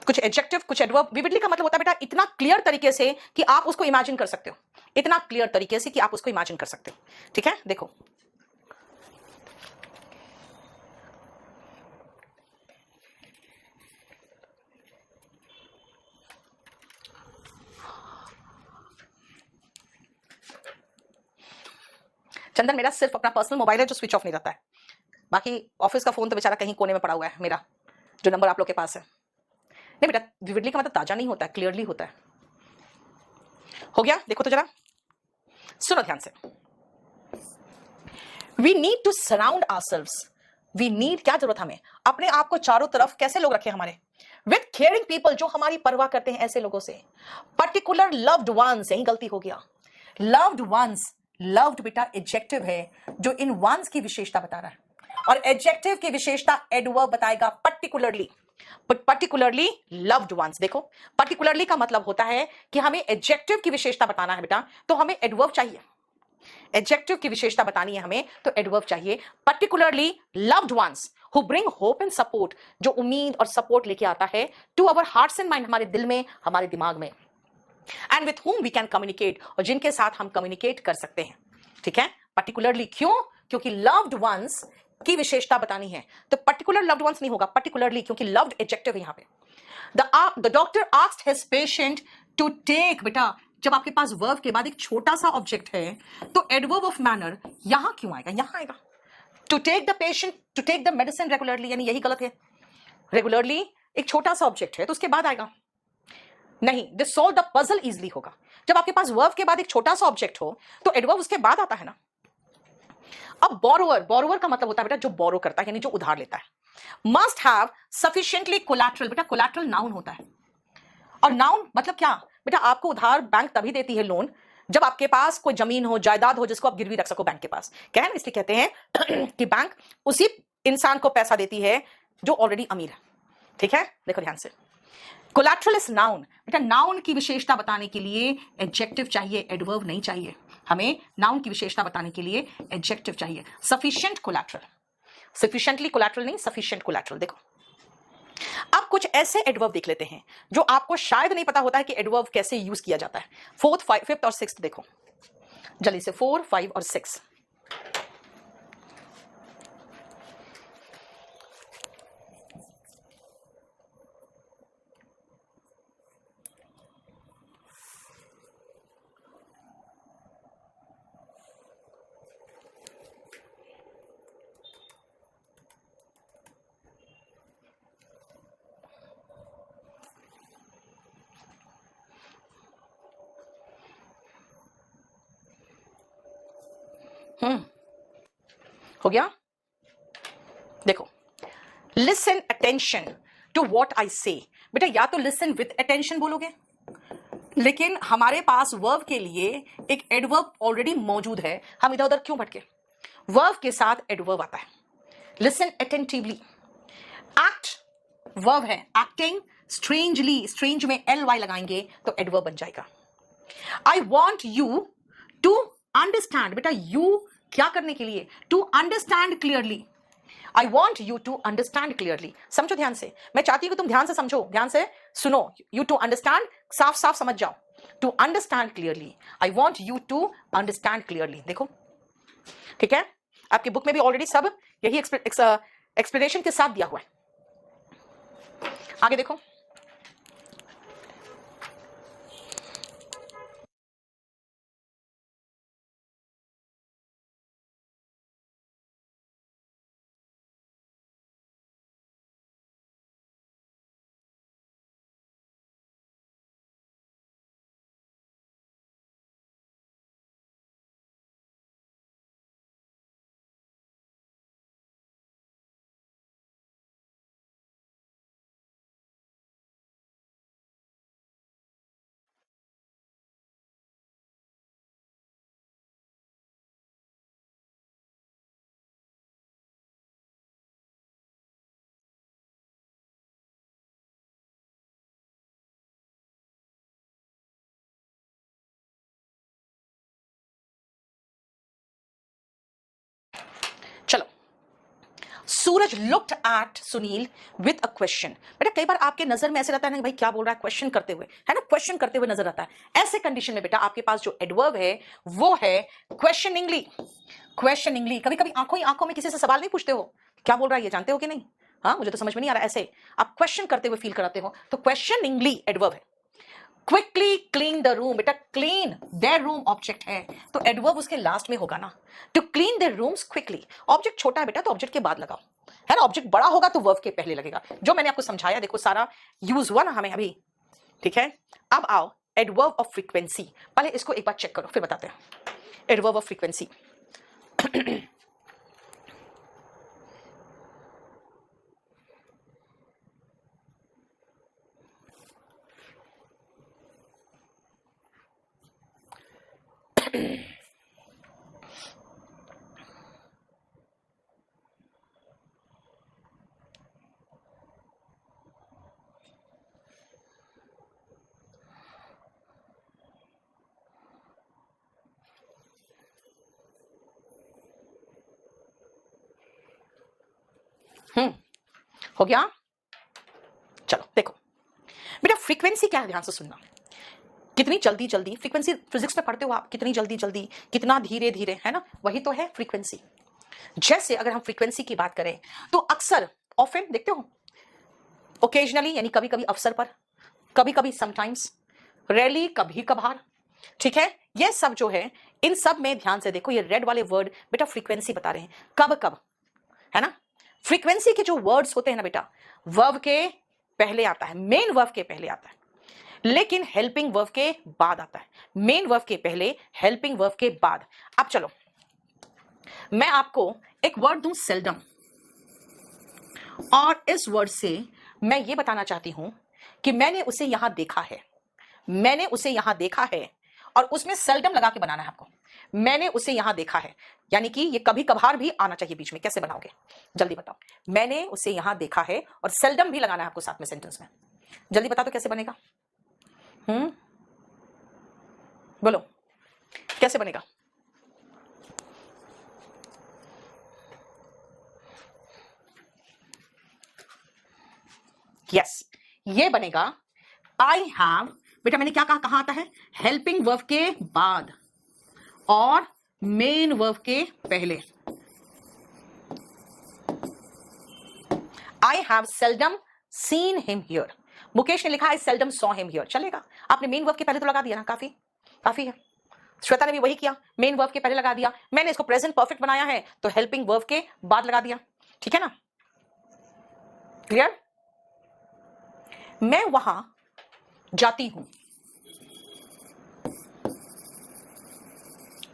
कुछ एडजेक्टिव, कुछ एडवर्ब। विविडली का मतलब होता है बेटा इतना क्लियर तरीके से कि आप उसको इमेजिन कर सकते हो, इतना क्लियर तरीके से कि आप उसको इमेजिन कर सकते हो। ठीक है, देखो चंदन, मेरा सिर्फ अपना पर्सनल मोबाइल है जो स्विच ऑफ नहीं रहता है, बाकी ऑफिस का फोन तो बेचारा कहीं कोने में पड़ा हुआ है मेरा, जो नंबर आप लोग के पास है। नहीं बेटा, विविडली का मतलब ताजा नहीं होता है, क्लियरली होता है। हो गया? देखो तो जरा, सुनो ध्यान से। We need to surround ourselves. We need, क्या जरूरत हमें? अपने आप को चारों तरफ कैसे लोग रखे हमारे? विथ केयरिंग पीपल, जो हमारी परवाह करते हैं ऐसे लोगों से। पर्टिकुलर लव्ड वंस, यही गलती हो गया। लव्ड वंस, लव्ड बेटा एडजेक्टिव है जो इन वंस की विशेषता बता रहा है, और एडजेक्टिव की विशेषता एडवर्ब बताएगा पर्टिकुलरली। Particularly loved once. देखो पर्टिकुलरली का मतलब होता है कि हमें एडजेक्टिव की विशेषता बताना है बेटा, तो हमें एडवर्ब चाहिए। एडजेक्टिव की विशेषता बतानी है हमें तो एडवर्ब चाहिए। Particularly loved ones who bring hope and support, जो उम्मीद और सपोर्ट लेके आता है to our hearts and mind, हमारे दिल में, हमारे दिमाग में। And with whom we can communicate, और जिनके साथ हम कम्युनिकेट कर सकते हैं। ठीक है, पर्टिकुलरली क्यों? क्योंकि लव्ड वंस की विशेषता बतानी है, तो पर्टिकुलर लव्ड वंस नहीं होगा, पर्टिकुलरली, क्योंकि लव्ड एडजेक्टिव है यहां पे। The doctor asked his patient to take बेटा जब आपके पास वर्ब के बाद एक छोटा सा ऑब्जेक्ट है तो एडवर्ब ऑफ मैनर यहां क्यों आएगा? यहां आएगा। To take the patient, to take the medicine regularly, यानी यही गलत है। रेगुलरली एक छोटा सा ऑब्जेक्ट है तो उसके बाद आएगा नहीं। They solve the puzzle easily होगा। जब आपके पास वर्ब के बाद एक छोटा सा ऑब्जेक्ट हो तो एडवर्ब उसके बाद आता है ना। अब बोरोवर, बोरोवर का मतलब होता है बेटा जो बोरो करता है, यानी जो उधार लेता है। मस्ट हैव सफिशिएंटली कोलैटरल, बेटा कोलैटरल नाउन होता है। और नाउन मतलब क्या बेटा? आपको उधार बैंक तभी देती है लोन जब आपके पास कोई जमीन हो, जायदाद हो, जिसको आप गिरवी रख सको बैंक के पास। क्या है ना, इसलिए कहते हैं कि बैंक उसी इंसान को पैसा देती है जो ऑलरेडी अमीर है। ठीक है, देखो ध्यान से। Collateral is noun. बेटा नाउन की विशेषता बताने के लिए एडजेक्टिव चाहिए, एडवर्ब नहीं चाहिए। हमें नाउन की विशेषता बताने के लिए एडजेक्टिव चाहिए। सफिशिएंट कोलैटरल, सफिशिएंटली कोलैटरल नहीं, सफिशिएंट कोलैटरल। देखो अब कुछ ऐसे एडवर्ब देख लेते हैं जो आपको शायद नहीं पता होता है कि एडवर्ब कैसे यूज किया जाता है। फोर्थ, फिफ्थ और सिक्स्थ देखो जल्दी से। 4, 5 और 6। हो गया। देखो listen attention to what I say. बेटा या तो लिसन विथ अटेंशन बोलोगे, लेकिन हमारे पास वर्ब के लिए एक एडवर्ब ऑलरेडी मौजूद है, हम इधर उधर क्यों भटके? वर्ब के साथ एडवर्ब आता है। Listen attentively. एक्ट वर्ब है, एक्टिंग स्ट्रेंजली, स्ट्रेंज में ly लगाएंगे तो एडवर्ब बन जाएगा। I want you to understand. बेटा यू क्या करने के लिए? To understand clearly. I want you to understand clearly. समझो ध्यान से, मैं चाहती हूं कि तुम ध्यान से समझो, ध्यान से सुनो। यू टू अंडरस्टैंड साफ साफ समझ जाओ। To understand clearly, I want you to understand clearly. देखो ठीक है, आपकी बुक में भी ऑलरेडी सब यही एक्सप्लेनेशन के साथ दिया हुआ है। आगे देखो। चलो, Suraj looked at Sunil with a question. बेटा कई बार आपके नजर में ऐसे रहता है ना भाई क्या बोल रहा है, क्वेश्चन करते हुए, है ना, क्वेश्चन करते हुए नजर आता है। ऐसे कंडीशन में बेटा आपके पास जो एडवर्ब है वो है क्वेश्चनिंगली। क्वेश्चनिंगली। कभी कभी आंखों ही आंखों में किसी से सवाल नहीं पूछते हो, क्या बोल रहा है ये जानते हो कि नहीं? हाँ, मुझे तो समझ में नहीं आ रहा। ऐसे आप क्वेश्चन करते हुए फील कराते हो तो क्वेश्चनिंगली एडवर्ब है। Quickly clean the room. बेटा क्लीन देयर रूम ऑब्जेक्ट है तो एडवर्ब उसके लास्ट में होगा ना। To clean their rooms quickly. Object छोटा है बेटा तो ऑब्जेक्ट के बाद लगाओ, है ना। ऑब्जेक्ट बड़ा होगा तो वर्ब के पहले लगेगा। जो मैंने आपको समझाया देखो सारा यूज हुआ ना हमें अभी। ठीक है, अब आओ एडवर्ब ऑफ फ्रीक्वेंसी। पहले इसको एक बार चेक करो फिर बताते हैं एडवर्ब ऑफ फ्रीक्वेंसी। हो गया। चलो देखो बेटा फ्रीक्वेंसी क्या है, ध्यान से सुनना। कितनी जल्दी जल्दी फ्रीक्वेंसी फिजिक्स में पढ़ते हो आप, कितनी जल्दी जल्दी, कितना धीरे धीरे, है ना, वही तो है फ्रीक्वेंसी। जैसे अगर हम फ्रीक्वेंसी की बात करें तो अक्सर ऑफन देखते हो, ओकेजनली यानी कभी कभी अवसर पर, कभी कभी समटाइम्स, रेयरली कभी कभार, ठीक है, ये सब जो है इन सब में ध्यान से देखो, ये रेड वाले वर्ड बेटा फ्रीक्वेंसी बता रहे हैं, कब कब, है ना। फ्रीक्वेंसी के जो वर्ड्स होते हैं ना बेटा, वर्ब के पहले आता है, मेन वर्ब के पहले आता है, लेकिन हेल्पिंग वर्ब के बाद आता है। मेन वर्ब के पहले, हेल्पिंग वर्ब के बाद। अब चलो मैं आपको एक वर्ड दूं, सेल्डम, और इस वर्ड से मैं ये बताना चाहती हूं कि मैंने उसे यहां देखा है, मैंने उसे यहां देखा है, और उसमें सेल्डम लगा के बनाना है आपको। मैंने उसे यहां देखा है, यानी कि ये कभी कभार भी आना चाहिए बीच में। कैसे बनाओगे जल्दी बताओ। मैंने उसे यहां देखा है और सेल्डम भी लगाना है आपको साथ में सेंटेंस में। जल्दी बता दो कैसे बनेगा। बोलो कैसे बनेगा। यस, ये बनेगा आई हैव, बेटा मैंने क्या कहा, कहां आता है, हेल्पिंग वर्ब के बाद और मेन वर्ब के पहले। I have seldom seen him here. Mukesh ने लिखा है सेल्डम सॉ हिम हियर, चलेगा। आपने मेन वर्ब के पहले तो लगा दिया ना, काफी है। श्वेता ने भी वही किया, मेन वर्ब के पहले लगा दिया। मैंने इसको प्रेजेंट परफेक्ट बनाया है तो हेल्पिंग वर्ब के बाद लगा दिया, ठीक है ना, क्लियर। मैं वहां जाती हूं,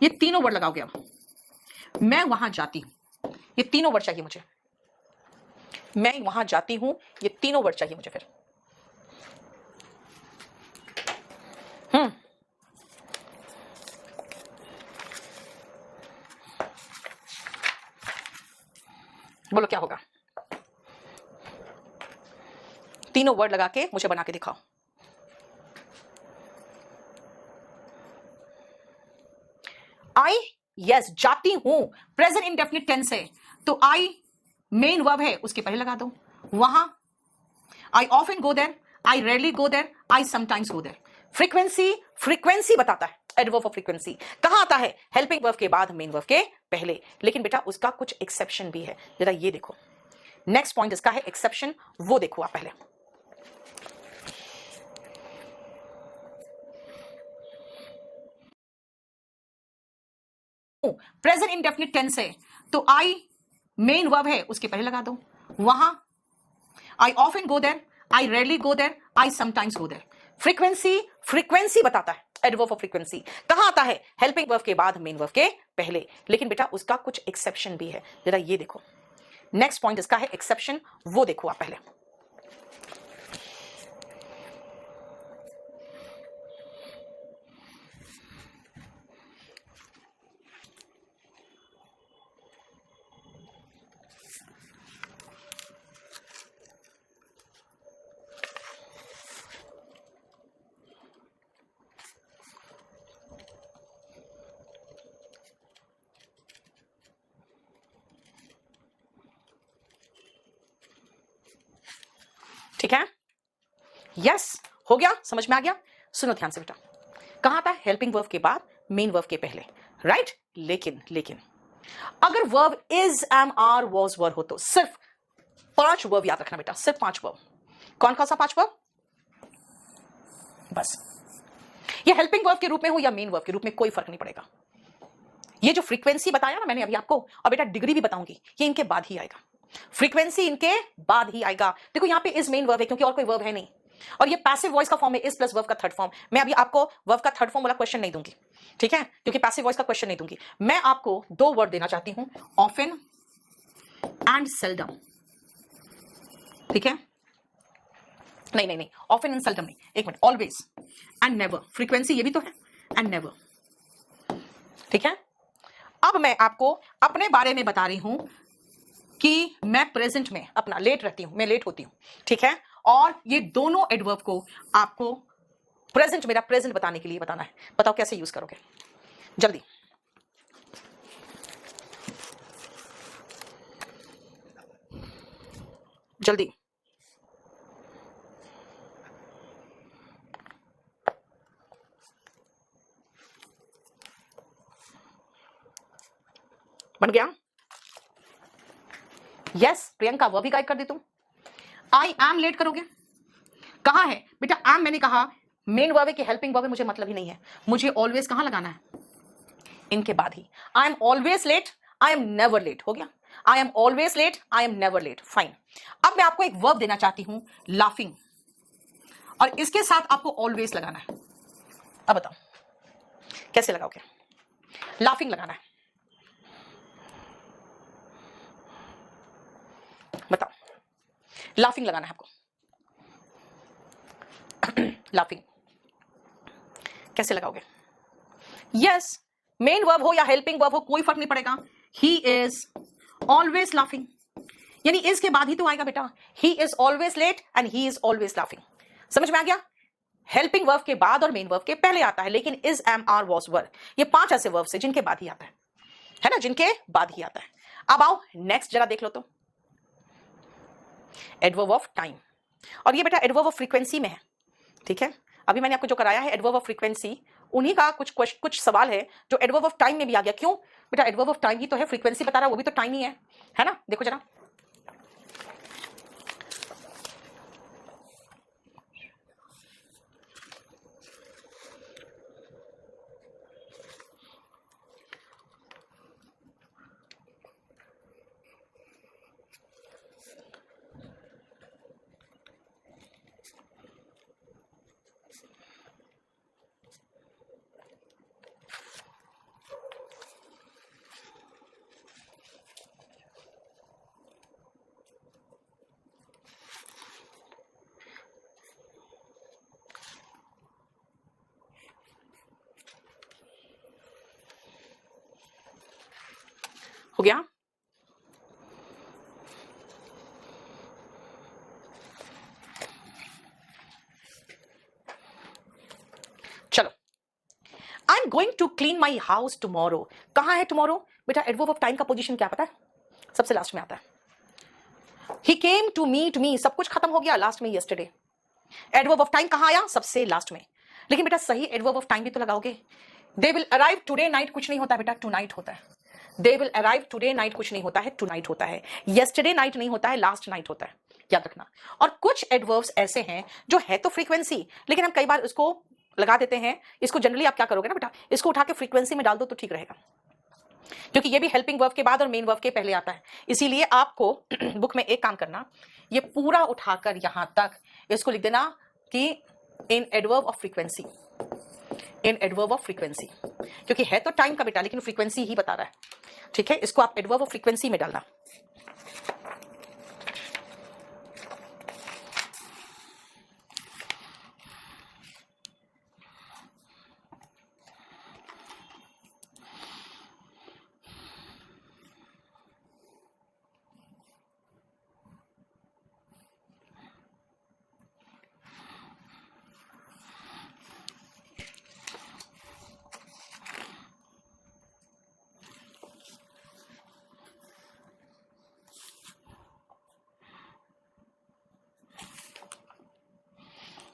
ये तीनों वर्ड लगाओगे। अब मैं वहां जाती हूं, ये तीनों वर्ड चाहिए मुझे। मैं वहां जाती हूं, ये तीनों वर्ड चाहिए मुझे फिर। बोलो क्या होगा। तीनों वर्ड लगा के मुझे बना के दिखाओ। आई, यस, जाती हूं प्रेजेंट इंडेफिनिट टेंस है तो आई मेन वर्ब है उसके पहले लगा दो। वहां I often go there, I rarely go there, I sometimes go there. Frequency बताता है, एडवर्ब ऑफ फ्रीक्वेंसी कहां आता है, हेल्पिंग वर्ब के बाद, मेन वर्ब के पहले। लेकिन बेटा उसका कुछ एक्सेप्शन भी है, जरा ये देखो। नेक्स्ट पॉइंट इसका है एक्सेप्शन, वो देखो आप पहले। प्रेजेंट इंडेफिनिट टेंस है तो आई मेन वर्ब है उसके पहले लगा दो। वहां I often go there, I rarely go there, I sometimes go there. Frequency बताता है, एडवर्ब ऑफ फ्रीक्वेंसी कहां आता है, हेल्पिंग वर्ब के बाद, मेन वर्ब के पहले। लेकिन बेटा उसका कुछ एक्सेप्शन भी है, जरा ये देखो। नेक्स्ट पॉइंट इसका है एक्सेप्शन, वो देखो आप पहले। ठीक है, यस, हो गया, समझ में आ गया। सुनो ध्यान से बेटा, कहां था, हेल्पिंग वर्ब के बाद, मेन वर्ब के पहले, राइट। लेकिन अगर verb is, am, are, was, were हो तो सिर्फ 5 वर्ब याद रखना बेटा, सिर्फ 5 वर्ब। कौन कौन सा 5 वर्ब, बस। ये हेल्पिंग वर्ब के रूप में हो या मेन वर्ब के रूप में, कोई फर्क नहीं पड़ेगा। ये जो फ्रीक्वेंसी बताया ना मैंने अभी आपको, और बेटा डिग्री भी बताऊंगी, ये इनके बाद ही आएगा। फ्रीक्वेंसी इनके बाद ही आएगा। देखो यहां पे इज मेन वर्ब है क्योंकि और कोई वर्ब है नहीं, और ये पैसिव वॉइस का फॉर्म है, इज प्लस वर्ब का थर्ड फॉर्म। मैं अभी आपको वर्ब का थर्ड फॉर्म वाला क्वेश्चन नहीं दूंगी, ठीक है, क्योंकि पैसिव वॉइस का क्वेश्चन नहीं दूंगी। मैं आपको 2 वर्ड देना चाहती हूं, ऑफन एंड सेल्डम, ठीक है। नहीं, ऑफन एंड सेल्डम नहीं, एक minute, always and never. Frequency ये भी तो है, एंड नेवर, ठीक है। अब मैं आपको अपने बारे में बता रही हूं कि मैं प्रेजेंट में अपना लेट रहती हूं, मैं लेट होती हूं, ठीक है। और ये दोनों एडवर्ब को आपको प्रेजेंट, मेरा प्रेजेंट बताने के लिए बताना है। बताओ कैसे यूज करोगे, जल्दी। जल्दी, बन गया। यस प्रियंका, वो भी गाइड कर दी तुम। आई एम लेट करोगे, कहां है बेटा एम, मैंने कहा मेन वर्ब है कि हेल्पिंग वर्ब है, मुझे मतलब ही नहीं है, मुझे ऑलवेज कहां लगाना है, इनके बाद ही। I am always late, I am never late, हो गया। I am always late, I am never late, fine. अब मैं आपको एक वर्ब देना चाहती हूं, लाफिंग, और इसके साथ आपको ऑलवेज लगाना है। अब बताओ कैसे लगाओगे? लाफिंग लगाना है, बताओ। लाफिंग लगाना है आपको। लाफिंग कैसे लगाओगे? यस, मेन वर्ब हो या हेल्पिंग वर्ब हो कोई फर्क नहीं पड़ेगा। ही इज ऑलवेज लाफिंग, यानी इज के बाद ही तो आएगा बेटा। He is always late and he is always laughing. समझ में आ गया? हेल्पिंग वर्ब के बाद और मेन वर्ब के पहले आता है, लेकिन इज, एम, आर, वॉज, वर, ये 5 ऐसे वर्ब से जिनके बाद ही आता है ना, जिनके बाद ही आता है। अब आओ नेक्स्ट जरा देख लो तो, एडवर्ब ऑफ टाइम, और ये बेटा एडवर्ब ऑफ फ्रीक्वेंसी में है, ठीक है। अभी मैंने आपको जो कराया है एडवर्ब ऑफ फ्रीक्वेंसी, उन्हीं का कुछ सवाल है जो एडवर्ब ऑफ टाइम में भी आ गया। क्यों बेटा? एडवर्ब ऑफ टाइम ही तो है, फ्रीक्वेंसी बता रहा है, वो भी तो टाइम ही है ना। देखो जरा, हो गया। चलो, I am going to clean my house tomorrow, कहां है टुमारो बेटा? एडवर्ब ऑफ टाइम का पोजीशन क्या पता है? सबसे लास्ट में आता है। ही केम टू मीट मी, सब कुछ खत्म हो गया, लास्ट में यस्टरडे। एडवर्ब ऑफ टाइम कहां आया? सबसे लास्ट में। लेकिन बेटा सही एडवर्ब ऑफ टाइम भी तो लगाओगे। They will arrive today night कुछ नहीं होता है बेटा, टू नाइट होता है। They will arrive today night कुछ नहीं होता है, टू नाइट होता है। यस्टरडे नाइट नहीं होता है, लास्ट नाइट होता है, याद रखना। और कुछ एडवर्ब्स ऐसे हैं जो है तो फ्रीक्वेंसी, लेकिन हम कई बार उसको लगा देते हैं। इसको जनरली आप क्या करोगे ना बेटा, इसको उठा के फ्रीक्वेंसी में डाल दो तो ठीक रहेगा, क्योंकि ये भी हेल्पिंग वर्ब के बाद और मेन वर्ब के पहले आता है। इसीलिए आपको बुक में एक काम करना, ये पूरा उठाकर यहां तक इसको लिख देना कि in adverb of frequency, in adverb of frequency, क्योंकि है तो टाइम का बेटा लेकिन फ्रीक्वेंसी ही बता रहा है, ठीक है। इसको आप एडवर्ब ऑफ फ्रीक्वेंसी में डालना।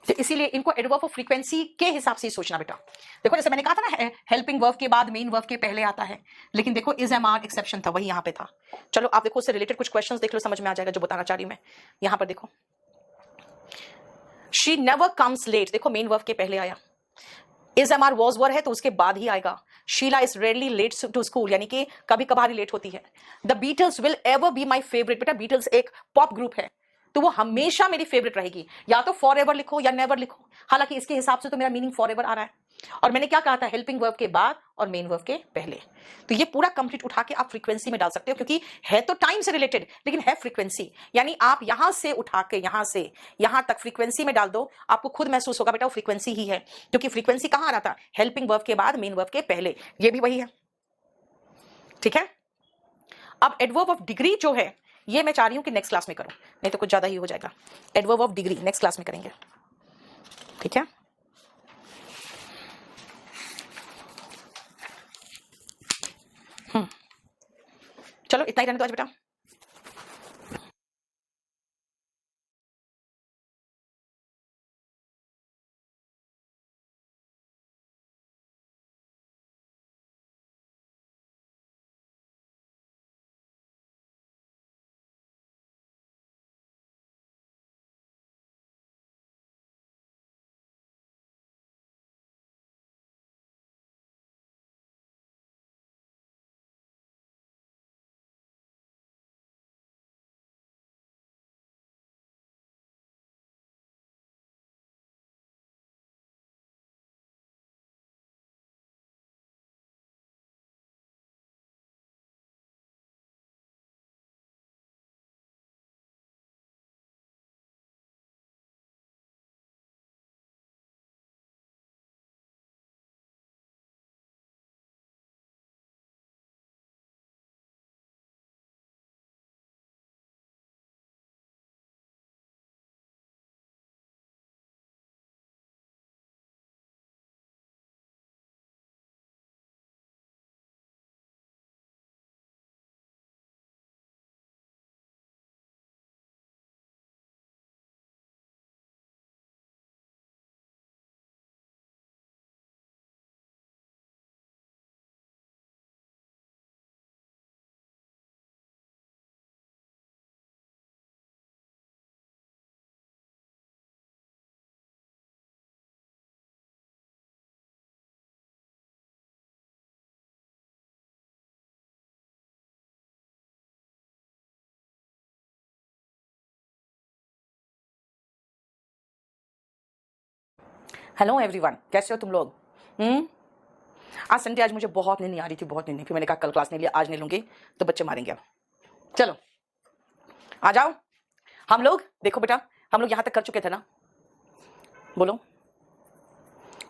तो इसीलिए इनको एडवर्ब ऑफ फ्रीक्वेंसी के हिसाब से ही सोचना बेटा। देखो जैसे मैंने कहा था ना, हेल्पिंग वर्ब के बाद मेन वर्ब के पहले आता है, लेकिन देखो इज, एम, आर एक्सेप्शन था, वही यहां पे था। चलो आप देखो उससे रिलेटेड कुछ क्वेश्चंस देख लो, समझ में आ जाएगा जो बताना चाह रही हूं मैं। यहां पर देखो, शी नेवर कम्स लेट, देखो मेन वर्ब के पहले आया। Is, am, are, was, were है तो उसके बाद ही आएगा। Sheela is rarely late to school, यानी कि कभी कभार ही लेट होती है। The Beatles will ever be my favourite, बेटा बीटल्स एक पॉप ग्रुप है तो वो हमेशा मेरी फेवरेट रहेगी। या तो फॉर एवर लिखो या नेवर लिखो, हालांकि इसके हिसाब से तो मेरा मीनिंग फॉर एवर आ रहा है। और मैंने क्या कहा था, हेल्पिंग वर्ब के बाद और मेन वर्ब के पहले। तो ये पूरा कंप्लीट उठा के आप फ्रीक्वेंसी में डाल सकते हो, क्योंकि है तो टाइम से रिलेटेड लेकिन है फ्रीक्वेंसी। यानी आप यहां से उठा के यहां से यहां तक फ्रीक्वेंसी में डाल दो, आपको खुद महसूस होगा बेटा वो फ्रीक्वेंसी ही है, क्योंकि फ्रीक्वेंसी कहां आ रहा था, हेल्पिंग वर्ब के बाद मेन वर्ब के पहले। ये भी वही है, ठीक है। अब एडवर्ब ऑफ डिग्री जो है ये मैं चाह रही हूं कि नेक्स्ट क्लास में करो, नहीं तो कुछ ज्यादा ही हो जाएगा। Adverb of degree next class में करेंगे, ठीक है। चलो इतना ही रहने दो आज बेटा। हेलो एवरीवन, कैसे हो तुम लोग? आज संडे, आज मुझे बहुत नींद नहीं आ रही थी, बहुत नींद नहीं। फिर मैंने कहा कल क्लास नहीं लिया, आज नहीं लूंगी तो बच्चे मारेंगे। अब चलो आ जाओ। हम लोग देखो बेटा, हम लोग यहां तक कर चुके थे ना? बोलो,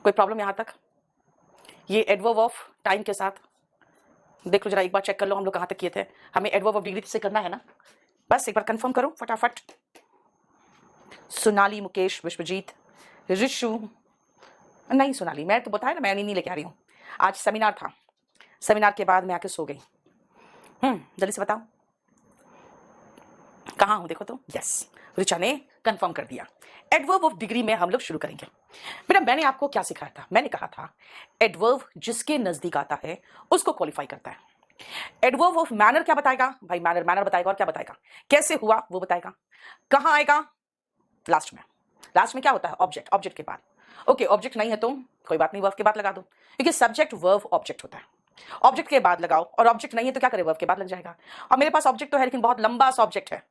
कोई प्रॉब्लम यहां तक? ये एडवर्ब ऑफ टाइम के साथ देख लो जरा, एक बार चेक कर लो हम लोग कहां तक किए थे। हमें एडवर्ब ऑफ डिग्री से करना है ना? बस एक बार कंफर्म करो फटाफट। सोनाली, मुकेश, विश्वजीत, ऋषु, नहीं सोनाली, मैं तो बताया ना, मैं नहीं लेके आ रही हूँ। आज सेमिनार था, सेमिनार के बाद मैं आके सो गई। जल्दी से बताओ कहाँ हूं? देखो तो, यस, ऋचा ने कंफर्म कर दिया। एडवर्ब ऑफ डिग्री में हम लोग शुरू करेंगे। बेटा मैंने आपको क्या सिखाया था? मैंने कहा था एडवर्ब जिसके नजदीक आता है उसको क्वालिफाई करता है। एडवर्ब ऑफ मैनर क्या बताएगा? भाई मैनर, मैनर बताएगा। और क्या बताएगा? कैसे हुआ वो बताएगा। कहां आएगा? लास्ट में। लास्ट में क्या होता है? ऑब्जेक्ट, ऑब्जेक्ट के बाद। ओके, ऑब्जेक्ट नहीं है तो कोई बात नहीं, वर्ब के बाद लगा दो, क्योंकि सब्जेक्ट वर्ब ऑब्जेक्ट होता है। ऑब्जेक्ट के बाद लगाओ, और ऑब्जेक्ट नहीं है तो क्या करे? वर्ब के बाद लग जाएगा। और मेरे पास ऑब्जेक्ट तो है लेकिन बहुत लंबा सा ऑब्जेक्ट है,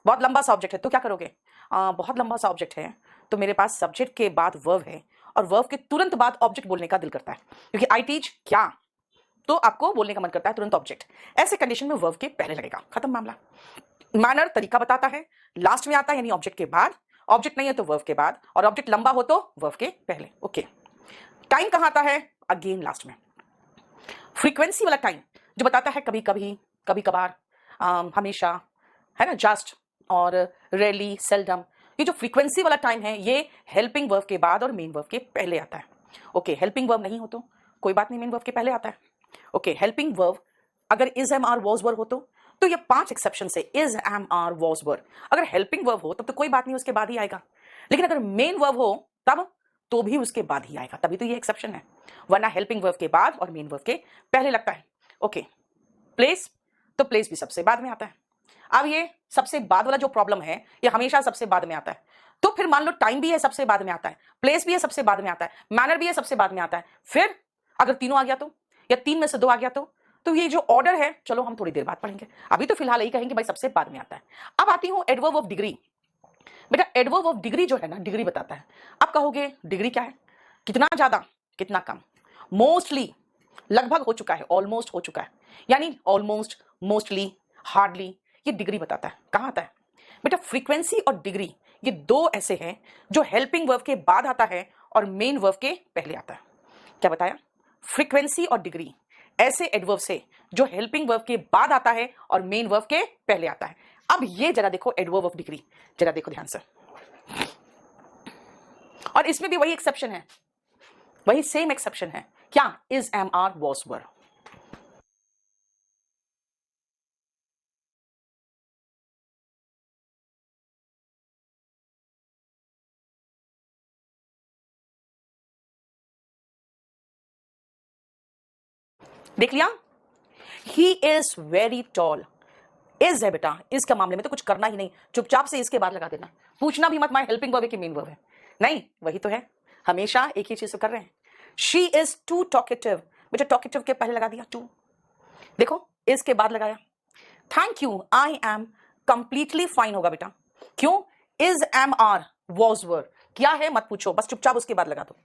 बहुत लंबा सा ऑब्जेक्ट है, तो क्या करोगे? बहुत लंबा सा ऑब्जेक्ट है तो मेरे पास सब्जेक्ट के बाद वर्ब है, और वर्ब के तुरंत बाद ऑब्जेक्ट बोलने का दिल करता है, क्योंकि आई टीच क्या, तो आपको बोलने का मन करता है तुरंत ऑब्जेक्ट। ऐसे कंडीशन में वर्ब के पहले लगेगा, खत्म मामला। मैनर तरीका बताता है, लास्ट में आता है यानी ऑब्जेक्ट के बाद। ऑब्जेक्ट नहीं है तो वर्ब के बाद, और ऑब्जेक्ट लंबा हो तो वर्ब के पहले। ओके, टाइम कहां आता है? अगेन लास्ट में। फ्रीक्वेंसी वाला टाइम जो बताता है कभी कभी, कभी कभार, हमेशा, है ना, जस्ट और रेयरली, सेल्डम। ये जो फ्रीक्वेंसी वाला टाइम है ये हेल्पिंग वर्ब के बाद और मेन वर्ब के पहले आता है। ओके, हेल्पिंग वर्ब नहीं हो तो कोई बात नहीं, मेन वर्ब के पहले आता है। ओके, हेल्पिंग वर्ब अगर is am are was verb हो तो ये 5 एक्सेप्शन से is am are was verb. अगर हेल्पिंग वर्ब हो तब तो कोई बात नहीं, उसके बाद ही आएगा। लेकिन अगर मेन वर्ब हो तब तो भी उसके बाद ही आएगा, तभी तो ये एक्सेप्शन है, वरना हेल्पिंग वर्ब के बाद और मेन वर्ब के पहले लगता है। ओके, प्लेस, तो प्लेस भी सबसे बाद में आता है। अब ये सबसे बाद वाला जो प्रॉब्लम है ये हमेशा सबसे बाद में आता है। तो फिर मान लो टाइम भी है सबसे बाद में आता है, प्लेस भी है सबसे बाद में आता है, मैनर भी है सबसे बाद में आता है। फिर अगर तीनों आ गया तो, या 3 में से 2 आ गया तो ये जो ऑर्डर है चलो हम थोड़ी देर बाद पढ़ेंगे, अभी तो फिलहाल यही कहेंगे भाई सबसे बाद में आता है। अब आती हूं एडवर्ब ऑफ डिग्री। बेटा एडवर्ब ऑफ डिग्री जो है ना, डिग्री बताता है। अब कहोगे डिग्री क्या है? कितना ज्यादा, कितना कम, मोस्टली, लगभग हो चुका है, ऑलमोस्ट हो चुका है, यानी ऑलमोस्ट, मोस्टली, हार्डली, ये डिग्री बताता है। कहां आता है? बेटा फ्रीक्वेंसी और डिग्री ये 2 ऐसे हैं जो हेल्पिंग वर्ब के बाद आता है और मेन वर्ब के पहले आता है। क्या बताया? फ्रीक्वेंसी और डिग्री ऐसे एडवर्ब से जो हेल्पिंग वर्ब के बाद आता है और मेन वर्ब के पहले आता है। अब ये जरा देखो एडवर्ब ऑफ डिग्री, जरा देखो ध्यान से, और इसमें भी वही एक्सेप्शन है, वही सेम एक्सेप्शन है। क्या? Is am are was were. देख लिया? He is very tall, is है बेटा, इज के मामले में तो कुछ करना ही नहीं, चुपचाप से इसके बाद लगा देना, पूछना भी मत माय हेल्पिंग वर्ब है कि मेन वर्ब है, नहीं वही तो है, हमेशा एक ही चीज कर रहे हैं। शी इज टू टॉकेटिव, बेटा टॉकेटिव के पहले लगा दिया टू, देखो इज के बाद लगाया। Thank you, I am completely fine होगा बेटा, क्यों? Is am are was were, क्या है मत पूछो, बस चुपचाप उसके बाद लगा दो,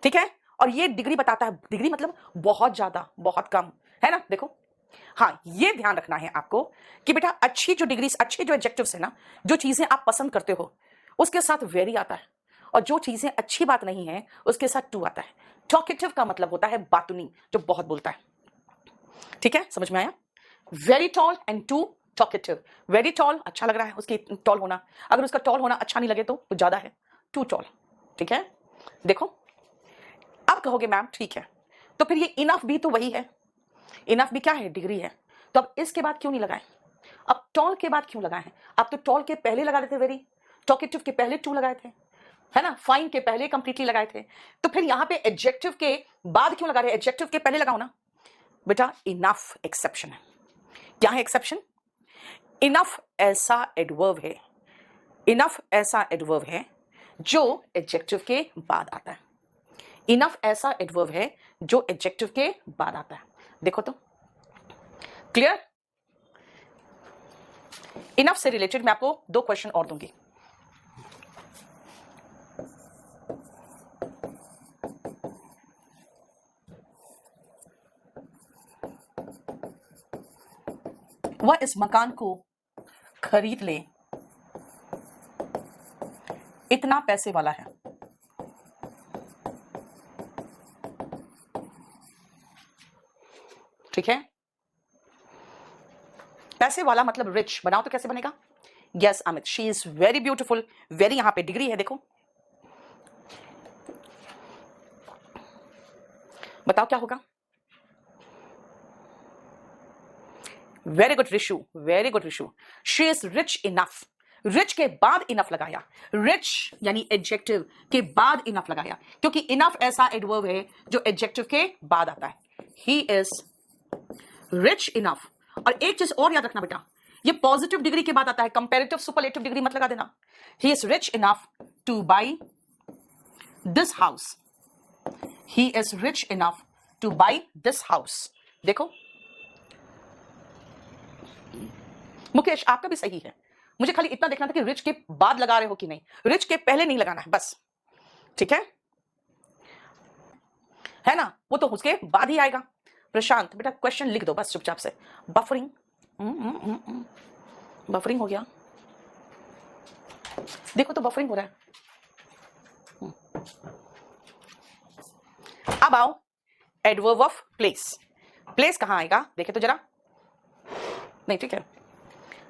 ठीक है। और ये डिग्री बताता है, डिग्री मतलब बहुत ज्यादा, बहुत कम, है ना। देखो हाँ, ये ध्यान रखना है आपको कि बेटा अच्छी जो डिग्री, अच्छे जो एडजेक्टिव्स है ना, जो चीजें आप पसंद करते हो उसके साथ वेरी आता है, और जो चीजें अच्छी बात नहीं है उसके साथ टू आता है। टॉकेटिव का मतलब होता है बातुनी, जो बहुत बोलता है, ठीक है, समझ में आया? Very tall and too talkative. Very tall अच्छा लग रहा है उसकी टॉल होना, अगर उसका टॉल होना अच्छा नहीं लगे तो ज्यादा है, टू टॉल, ठीक है। देखो अब कहोगे मैम ठीक है, तो फिर ये इनफ भी तो वही है, इनफ भी क्या है? डिग्री है, तो अब इसके बाद क्यों नहीं लगाए? अब टॉल के बाद क्यों लगाए हैं? अब तो टॉल के पहले लगा देते वेरी, टॉकेटिव के पहले टू लगाए थे, है ना, फाइन के पहले कंप्लीटली लगाए थे, तो फिर यहां पे एडजेक्टिव के बाद क्यों लगा रहे? एडजेक्टिव के पहले लगाओ ना बेटा। इनफ एक्सेप्शन है। क्या है एक्सेप्शन? इनफ ऐसा एडवर्ब है, इनफ ऐसा एडवर्ब है जो एडजेक्टिव के बाद आता है। इनफ ऐसा एडवर्ब है जो एडजेक्टिव के बाद आता है। देखो तो, क्लियर? इनफ से रिलेटेड मैं आपको 2 क्वेश्चन और दूंगी। वह इस मकान को खरीद ले, इतना पैसे वाला है। ठीक है, पैसे वाला मतलब रिच। बनाओ तो कैसे बनेगा? Yes Amit, she is very beautiful, very, यहां पे डिग्री है, देखो बताओ क्या होगा? Very good Rishu, very good Rishu. She is rich enough, rich के बाद इनफ लगाया, रिच यानी एडजेक्टिव के बाद इनफ लगाया, क्योंकि इनफ ऐसा एडवर्ब है जो एडजेक्टिव के बाद आता है। He is rich enough. और एक चीज और याद रखना बेटा, ये पॉजिटिव डिग्री के बाद आता है, कंपैरेटिव सुपरलेटिव डिग्री मत लगा देना। He is rich enough two by this house, he is rich enough two by this house. देखो मुकेश, आपका भी सही है, मुझे खाली इतना देखना था कि रिच के बाद लगा रहे हो कि नहीं, रिच के पहले नहीं लगाना है बस। ठीक है ना, वो तो उसके बाद ही आएगा। प्रशांत बेटा क्वेश्चन लिख दो बस चुपचाप से। बफरिंग, बफरिंग हो गया, देखो तो बफरिंग हो रहा है। अब आओ एडवर्ब ऑफ प्लेस। प्लेस कहां आएगा देखे तो जरा, नहीं ठीक है,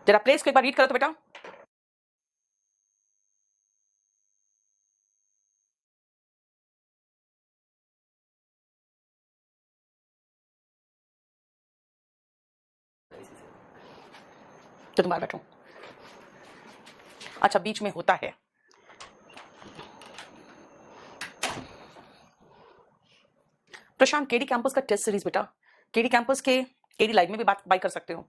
जरा प्लेस को एक बार रीड करो तो बेटा। तो तुम्हारा बैठो, अच्छा बीच में होता है। प्रशांत केडी कैंपस का टेस्ट सीरीज बेटा, केडी कैंपस के केडी लाइव में भी बाय कर सकते हो,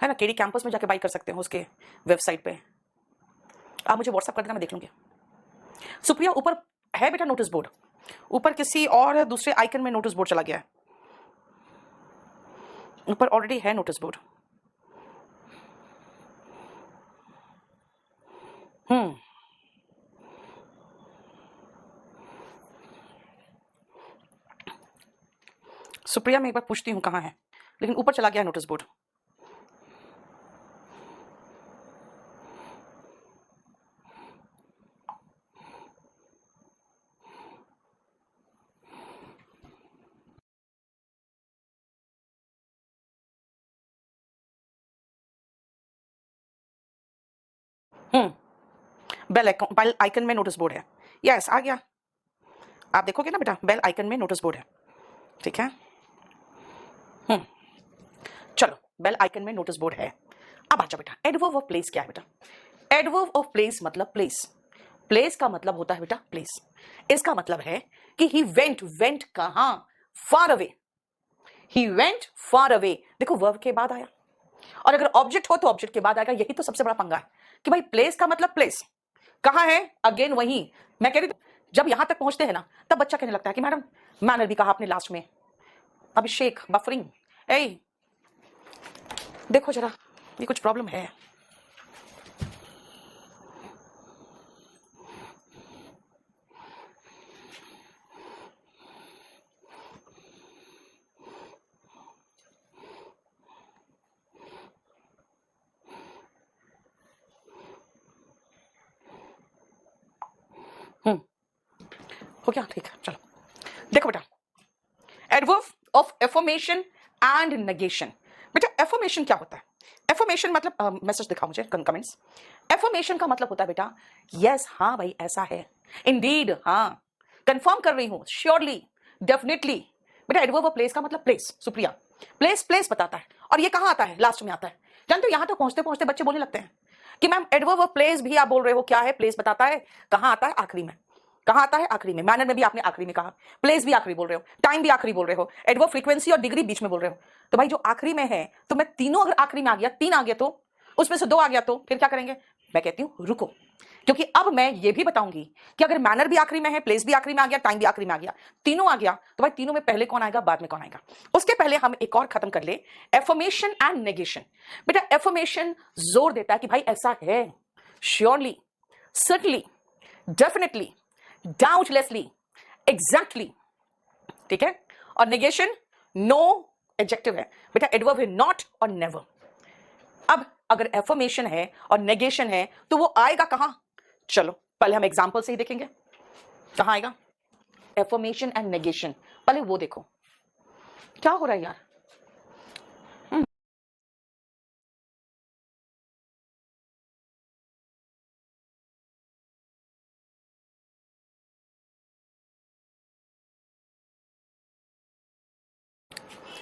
है ना, केडी कैंपस में जाके बाय कर सकते हो उसके वेबसाइट पे। आप मुझे व्हाट्सएप कर देना, मैं देख लूंगी। सुप्रिया ऊपर है बेटा नोटिस बोर्ड, ऊपर किसी और दूसरे आइकन में नोटिस बोर्ड चला गया है, ऊपर ऑलरेडी है नोटिस बोर्ड। सुप्रिया मैं एक बार पूछती हूँ कहाँ है, लेकिन ऊपर चला गया है नोटिस बोर्ड। बेल आइकन में नोटिस बोर्ड है, यस आ गया। आप देखोगे ना बेटा, बेल आइकन में नोटिस बोर्ड है। ठीक है, चलो बेल आइकन में नोटिस बोर्ड है। अब अच्छा बेटा एडवर्ब ऑफ प्लेस क्या है बेटा? एडवर्ब ऑफ प्लेस मतलब प्लेस, प्लेस का मतलब होता है बेटा प्लेस। इसका मतलब है कि ही वेंट, वेंट कहां? Far away, he went far away. देखो वर्ब के बाद आया, और अगर ऑब्जेक्ट हो तो ऑब्जेक्ट के बाद आएगा। यही तो सबसे बड़ा पंगा है कि भाई प्लेस का मतलब प्लेस कहां है, अगेन वही मैं कह रही थी, जब यहां तक पहुंचते हैं ना तब बच्चा कहने लगता है कि मैडम मैनर भी कहा आपने लास्ट में। अभिषेक बफरिंग, ए देखो जरा ये कुछ प्रॉब्लम है। हो गया ठीक है, चलो देखो बेटा adverb of affirmation and negation. बेटा एफर्मेशन क्या होता है? एफर्मेशन मतलब मैसेज दिखाओ मुझे कमेंट्स। एफर्मेशन का मतलब होता है बेटा यस, हाँ भाई ऐसा है, इंडीड, हाँ कंफर्म कर रही हूं, श्योरली, डेफिनेटली। बेटा एडवर्ब ऑफ प्लेस का मतलब प्लेस, सुप्रिया प्लेस प्लेस बताता है, और ये कहां आता है? लास्ट में आता है। जानते हो यहां तक पहुंचते पहुंचते बच्चे बोलने लगते हैं कि मैम एडवर्ब ऑफ प्लेस भी आप बोल रहे हो, क्या है? प्लेस बताता है, कहां आता है? आखिरी में। कहां आता है? आखिरी में। मैनर में भी आपने आखिरी में कहा, प्लेस भी आखिरी बोल रहे हो, टाइम भी आखिरी बोल रहे हो, एडवर्ब फ्रीक्वेंसी और डिग्री बीच में बोल रहे हो। तो भाई जो आखिरी में है, तो मैं तीनों अगर आखिरी में आ गया, तीन आ गया तो उसमें से दो आ गया तो फिर क्या करेंगे? मैं कहती हूं रुको, क्योंकि अब मैं ये भी बताऊंगी कि अगर मैनर भी आखिरी में है, प्लेस भी आखिरी में आ गया, टाइम भी आखिरी में आ गया, तीनों आ गया, तो भाई तीनों में पहले कौन आएगा, बाद में कौन आएगा? उसके पहले हम एक और खत्म कर ले, एफर्मेशन एंड नेगेशन। बेटा एफर्मेशन जोर देता है कि भाई ऐसा है, श्योरली, सर्टनली, डेफिनेटली, डाउटलेसली, एग्जैक्टली। ठीक है, और नेगेशन नो एडजेक्टिव है बेटा, एडवर्ब है नॉट और नेवर। अब अगर एफर्मेशन है और नेगेशन है तो वो आएगा कहां? चलो पहले हम एग्जांपल से ही देखेंगे कहां आएगा एफर्मेशन एंड नेगेशन। पहले वो देखो क्या हो रहा है यार।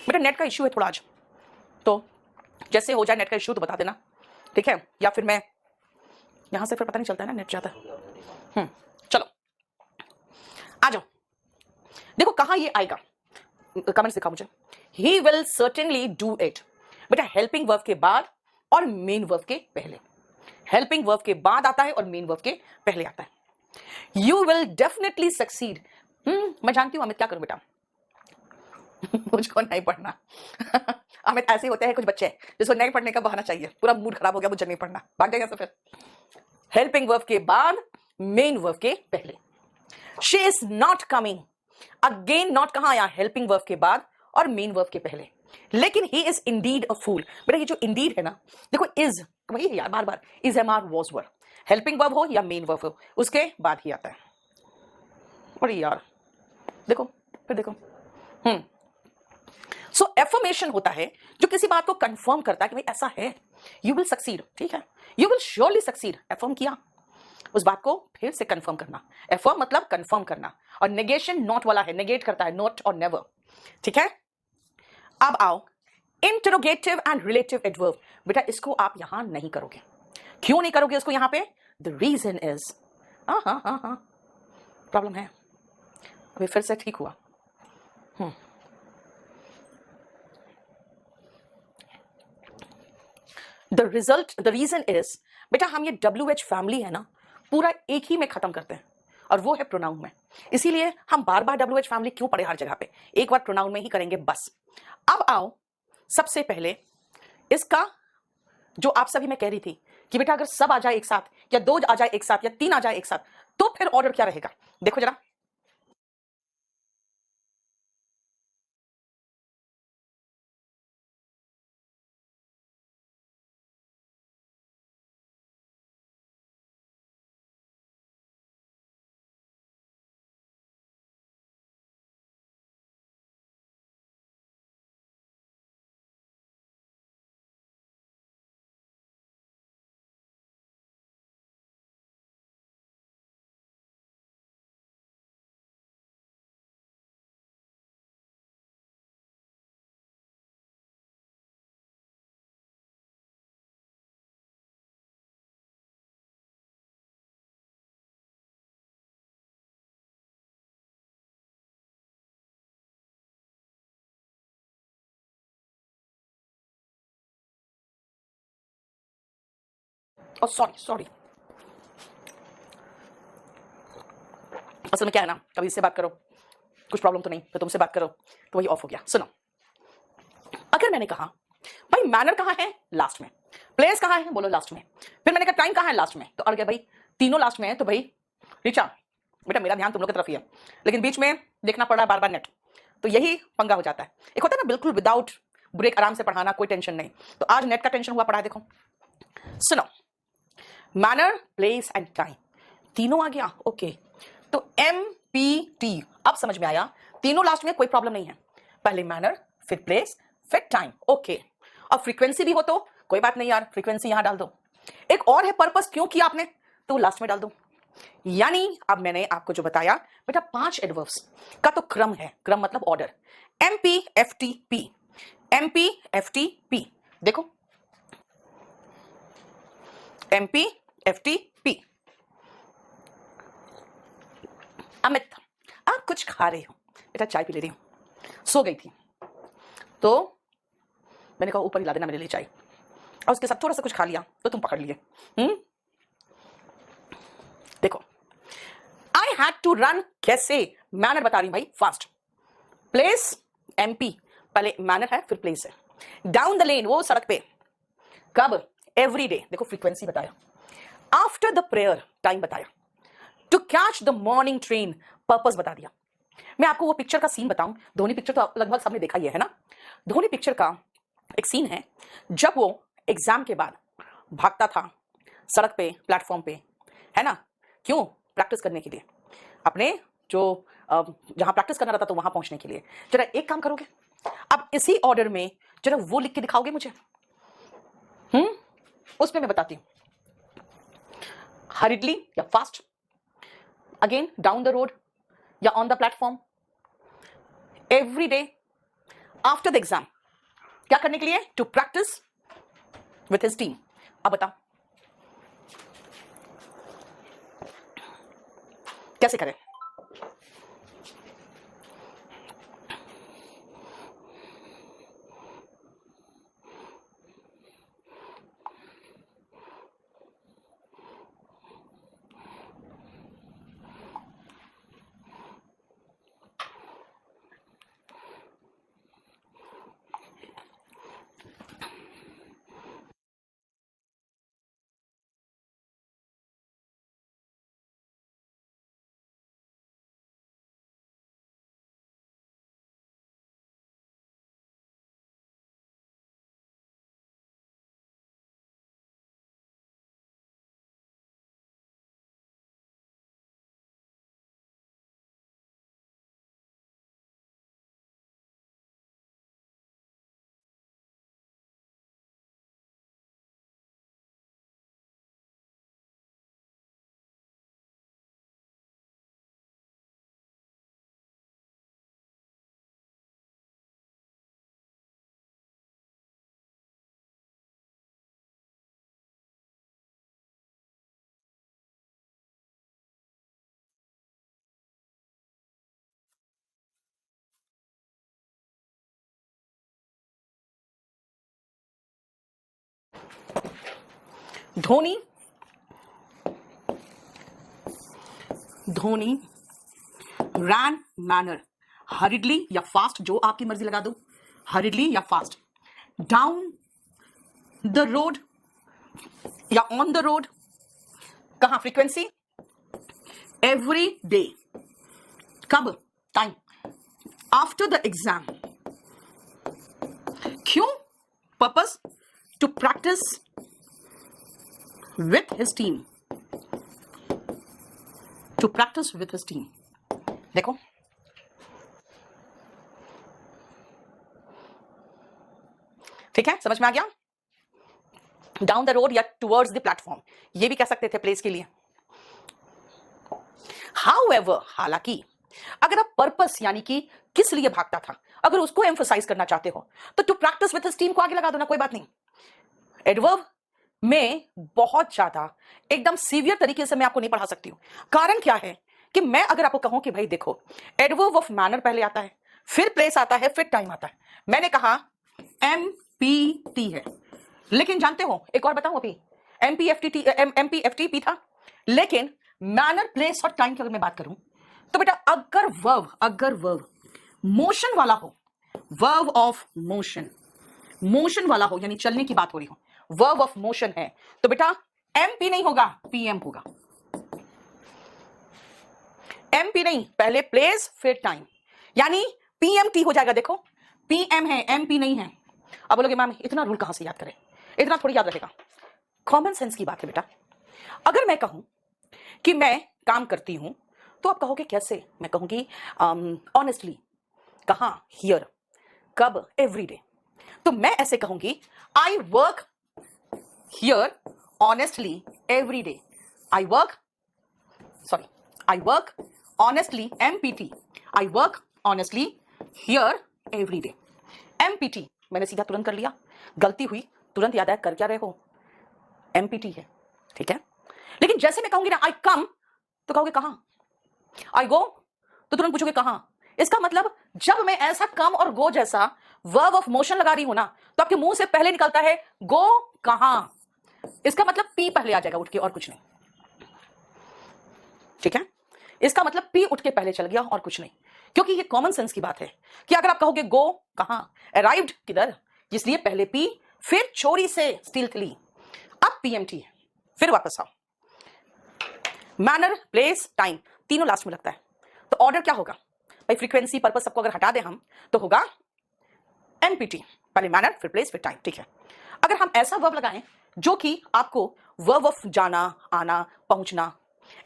बेटा नेट का इश्यू है थोड़ा आज, तो जैसे हो जाए नेट का इश्यू तो बता देना, ठीक है? या फिर मैं यहां से फिर पता नहीं चलता है ना नेट जाता है। चलो आ जाओ, देखो कहां ये आएगा, कमेंट्स दिखाओ मुझे। He will certainly do it. बेटा हेल्पिंग वर्ब के बाद और मेन वर्ब के पहले। हेल्पिंग वर्ब के बाद आता है और मेन वर्ब के पहले आता है। You will definitely succeed. मैं जानती हूं अमित क्या करूं बेटा मुझको नहीं पढ़ना अमित ऐसे होते हैं कुछ बच्चे जिसको नहीं पढ़ने का बहाना चाहिए, पूरा मूड खराब हो गया मुझे नहीं पढ़ना, भाग जाएगा तो फिर। हेल्पिंग वर्ब के बाद मेन वर्ब के पहले। She is not coming. Again not कहां आया? हेल्पिंग वर्ब के बाद और मेन वर्ब के पहले। लेकिन ही इज इंडीड अ फूल। बेटा ये जो इंडीड है ना, देखो इज वही है यार, बार बार is am are was were, helping verb हो या मेन वर्ब हो उसके बाद ही आता है। बड़ी यार देखो फिर देखो। सो एफर्मेशन होता है जो किसी बात को कंफर्म करता है कि भाई ऐसा है, यू विल सक्सीड, ठीक है, you will surely succeed. Affirm किया, उस बात को फिर से कंफर्म करना। एफर्म मतलब कंफर्म करना, और नेगेशन नॉट वाला है, नेगेट करता है, नॉट और नेवर, ठीक है? अब आओ इंटरोगेटिव एंड रिलेटिव एडवर्ब। बेटा इसको आप यहां नहीं करोगे। क्यों नहीं करोगे इसको यहां पे? द रीजन इज हाँ प्रॉब्लम है, अभी फिर से ठीक हुआ। द रीजन इज, बेटा हम ये WH फैमिली है ना पूरा एक ही में खत्म करते हैं, और वो है प्रोनाउन में। इसीलिए हम बार बार WH फैमिली क्यों पढ़े हर जगह पे, एक बार प्रोनाउन में ही करेंगे बस। अब आओ सबसे पहले इसका जो आप सभी में कह रही थी कि बेटा अगर सब आ जाए एक साथ, या दो आ जाए एक साथ, या तीन आ जाए एक साथ, तो फिर ऑर्डर क्या रहेगा? देखो जरा। ओ सॉरी असल में क्या है ना, कभी इससे बात करो कुछ प्रॉब्लम तो नहीं, तो तुमसे बात करो तो वही ऑफ हो गया। सुनो, अगर मैंने कहा भाई मैनर कहां है? लास्ट में। प्लेस कहां है? बोलो लास्ट में। फिर मैंने कहा टाइम कहां है? लास्ट में। तो अड़ गया भाई, तीनों लास्ट में है, तो भाई ऋचा बेटा मेरा ध्यान तुम लोग की तरफ ही है, लेकिन बीच में देखना पड़ रहा है बार बार नेट, तो यही पंगा हो जाता है। एक होता है ना बिल्कुल विदाउट ब्रेक आराम से पढ़ाना, कोई टेंशन नहीं, तो आज नेट का टेंशन हुआ पड़ा है। देखो सुनो, मैनर, प्लेस एंड टाइम तीनों आ गया, ओके। तो MPT अब समझ में आया, तीनों लास्ट में, कोई प्रॉब्लम नहीं है। पहले मैनर, फिर प्लेस, फिर टाइम, ओके। और फ्रीक्वेंसी भी हो तो कोई बात नहीं यार, फ्रीक्वेंसी यहां डाल दो। एक और है पर्पस, क्यों किया आपने, तो लास्ट में डाल दो। यानी अब मैंने आपको जो बताया बेटा 5 एडवर्ब्स का तो क्रम है, क्रम मतलब ऑर्डर। MPFTP, MPFTP देखो, MPFTP। अमित आप कुछ खा रहे हो? बेटा चाय पी ले रही हूं, सो गई थी तो मैंने कहा ऊपर हिला देना मेरे लिए चाय, और उसके साथ थोड़ा सा कुछ खा लिया तो तुम पकड़ लिए। देखो आई हैड टू रन, कैसे? मैनर बता रही हूं भाई, फास्ट। प्लेस MP, पहले मैनर है फिर प्लेस है। डाउन द लेन, वो सड़क पे। कब? एवरी डे, देखो फ्रीक्वेंसी बताया। आफ्टर द प्रेयर, टाइम बताया। To catch the morning train, purpose बता दिया। मैं आपको वो पिक्चर का सीन बताऊं, धोनी पिक्चर तो लगभग सबने देखा ही है ना। धोनी पिक्चर का एक सीन है जब वो एग्जाम के बाद भागता था सड़क पे, प्लेटफॉर्म पे, है ना? क्यों? प्रैक्टिस करने के लिए, अपने जो जहां प्रैक्टिस करना रहता तो वहां पहुंचने के लिए। जरा एक काम करोगे, अब इसी ऑर्डर में जरा वो लिख के दिखाओगे मुझे? उसमें मैं बताती हूं, हरिडली या fast, again down the road या on the platform, every day, after the exam. क्या करने के लिए? To practice with his team. अब बताओ कैसे करें? धोनी रैन मैनर, हरिडली या फास्ट, जो आपकी मर्जी लगा दो, हरिडली या फास्ट, डाउन द रोड या ऑन द रोड, कहां? फ्रीक्वेंसी, एवरी डे, कब? Time, after the exam. क्यों? Purpose, to practice with his team, to practice with his team। देखो ठीक है, समझ में आ गया? डाउन द रोड या टुवर्ड्स द प्लेटफॉर्म, ये भी कह सकते थे प्लेस के लिए। हाउएवर, हालांकि अगर आप पर्पस यानी कि किस लिए भागता था, अगर उसको एम्फसाइज करना चाहते हो तो to practise with his team को आगे लगा दो ना, कोई बात नहीं। एडवर्ब में बहुत ज्यादा एकदम सीवियर तरीके से मैं आपको नहीं पढ़ा सकती हूं। कारण क्या है कि मैं अगर आपको कहूं कि भाई देखो, एडवर्ब ऑफ मैनर पहले आता है, फिर प्लेस आता है, फिर टाइम आता है। मैंने कहा MPT है, लेकिन जानते हो एक और बताऊं, अभी MPFTP था, लेकिन मैनर, प्लेस और टाइम की अगर मैं बात करूं तो बेटा अगर वर्ब मोशन वाला हो, वर्ब ऑफ मोशन वाला हो, यानी चलने की बात हो रही हो, वर्ब ऑफ मोशन है, तो बेटा MP नहीं होगा, PM होगा। MP नहीं, पहले प्लेस फिर टाइम, यानी PMT हो जाएगा। देखो PM है, MP नहीं है। अब बोलोगे मैम इतना रूल कहां से याद करें, इतना थोड़ी याद रहेगा। कॉमन सेंस की बात है बेटा। अगर मैं कहूं कि मैं काम करती हूं तो आप कहोगे कैसे? मैं कहूंगी ऑनेस्टली, कहां? हियर, कब? एवरीडे। तो मैं ऐसे कहूंगी I work here honestly every day. I work honestly, MPT, I work honestly here every day. MPT मैंने सीधा तुरंत कर लिया, गलती हुई तुरंत याद आया कर क्या रहे हो, MPT है, ठीक है। लेकिन जैसे मैं कहूंगी ना आई कम, तो कहोगे कहां? आई गो, तो तुरंत पूछोगे कहां? इसका मतलब जब मैं ऐसा कम और गो जैसा वर्ब ऑफ मोशन लगा रही हूं ना, तो आपके मुंह से पहले निकलता है गो कहां। इसका मतलब P पहले आ जाएगा उठ के, और कुछ नहीं, ठीक है। इसका मतलब P उठ के पहले चल गया और कुछ नहीं, क्योंकि ये कॉमन सेंस की बात है कि अगर आप कहोगे गो कहां, अराइव्ड किधर, इसलिए पहले P, फिर चोरी से, स्टीलथली, अब PMT है, फिर वापस आओ। मैनर, प्लेस, टाइम, तीनों लास्ट में लगता है, तो ऑर्डर क्या होगा भाई? फ्रीक्वेंसी, पर्पस सबको अगर हटा दें हम तो होगा MPT, पहले मैनर फिर प्लेस फिर टाइम, ठीक है। अगर हम ऐसा वर्ब लगाएं जो कि आपको वर्ब ऑफ जाना, आना, पहुंचना,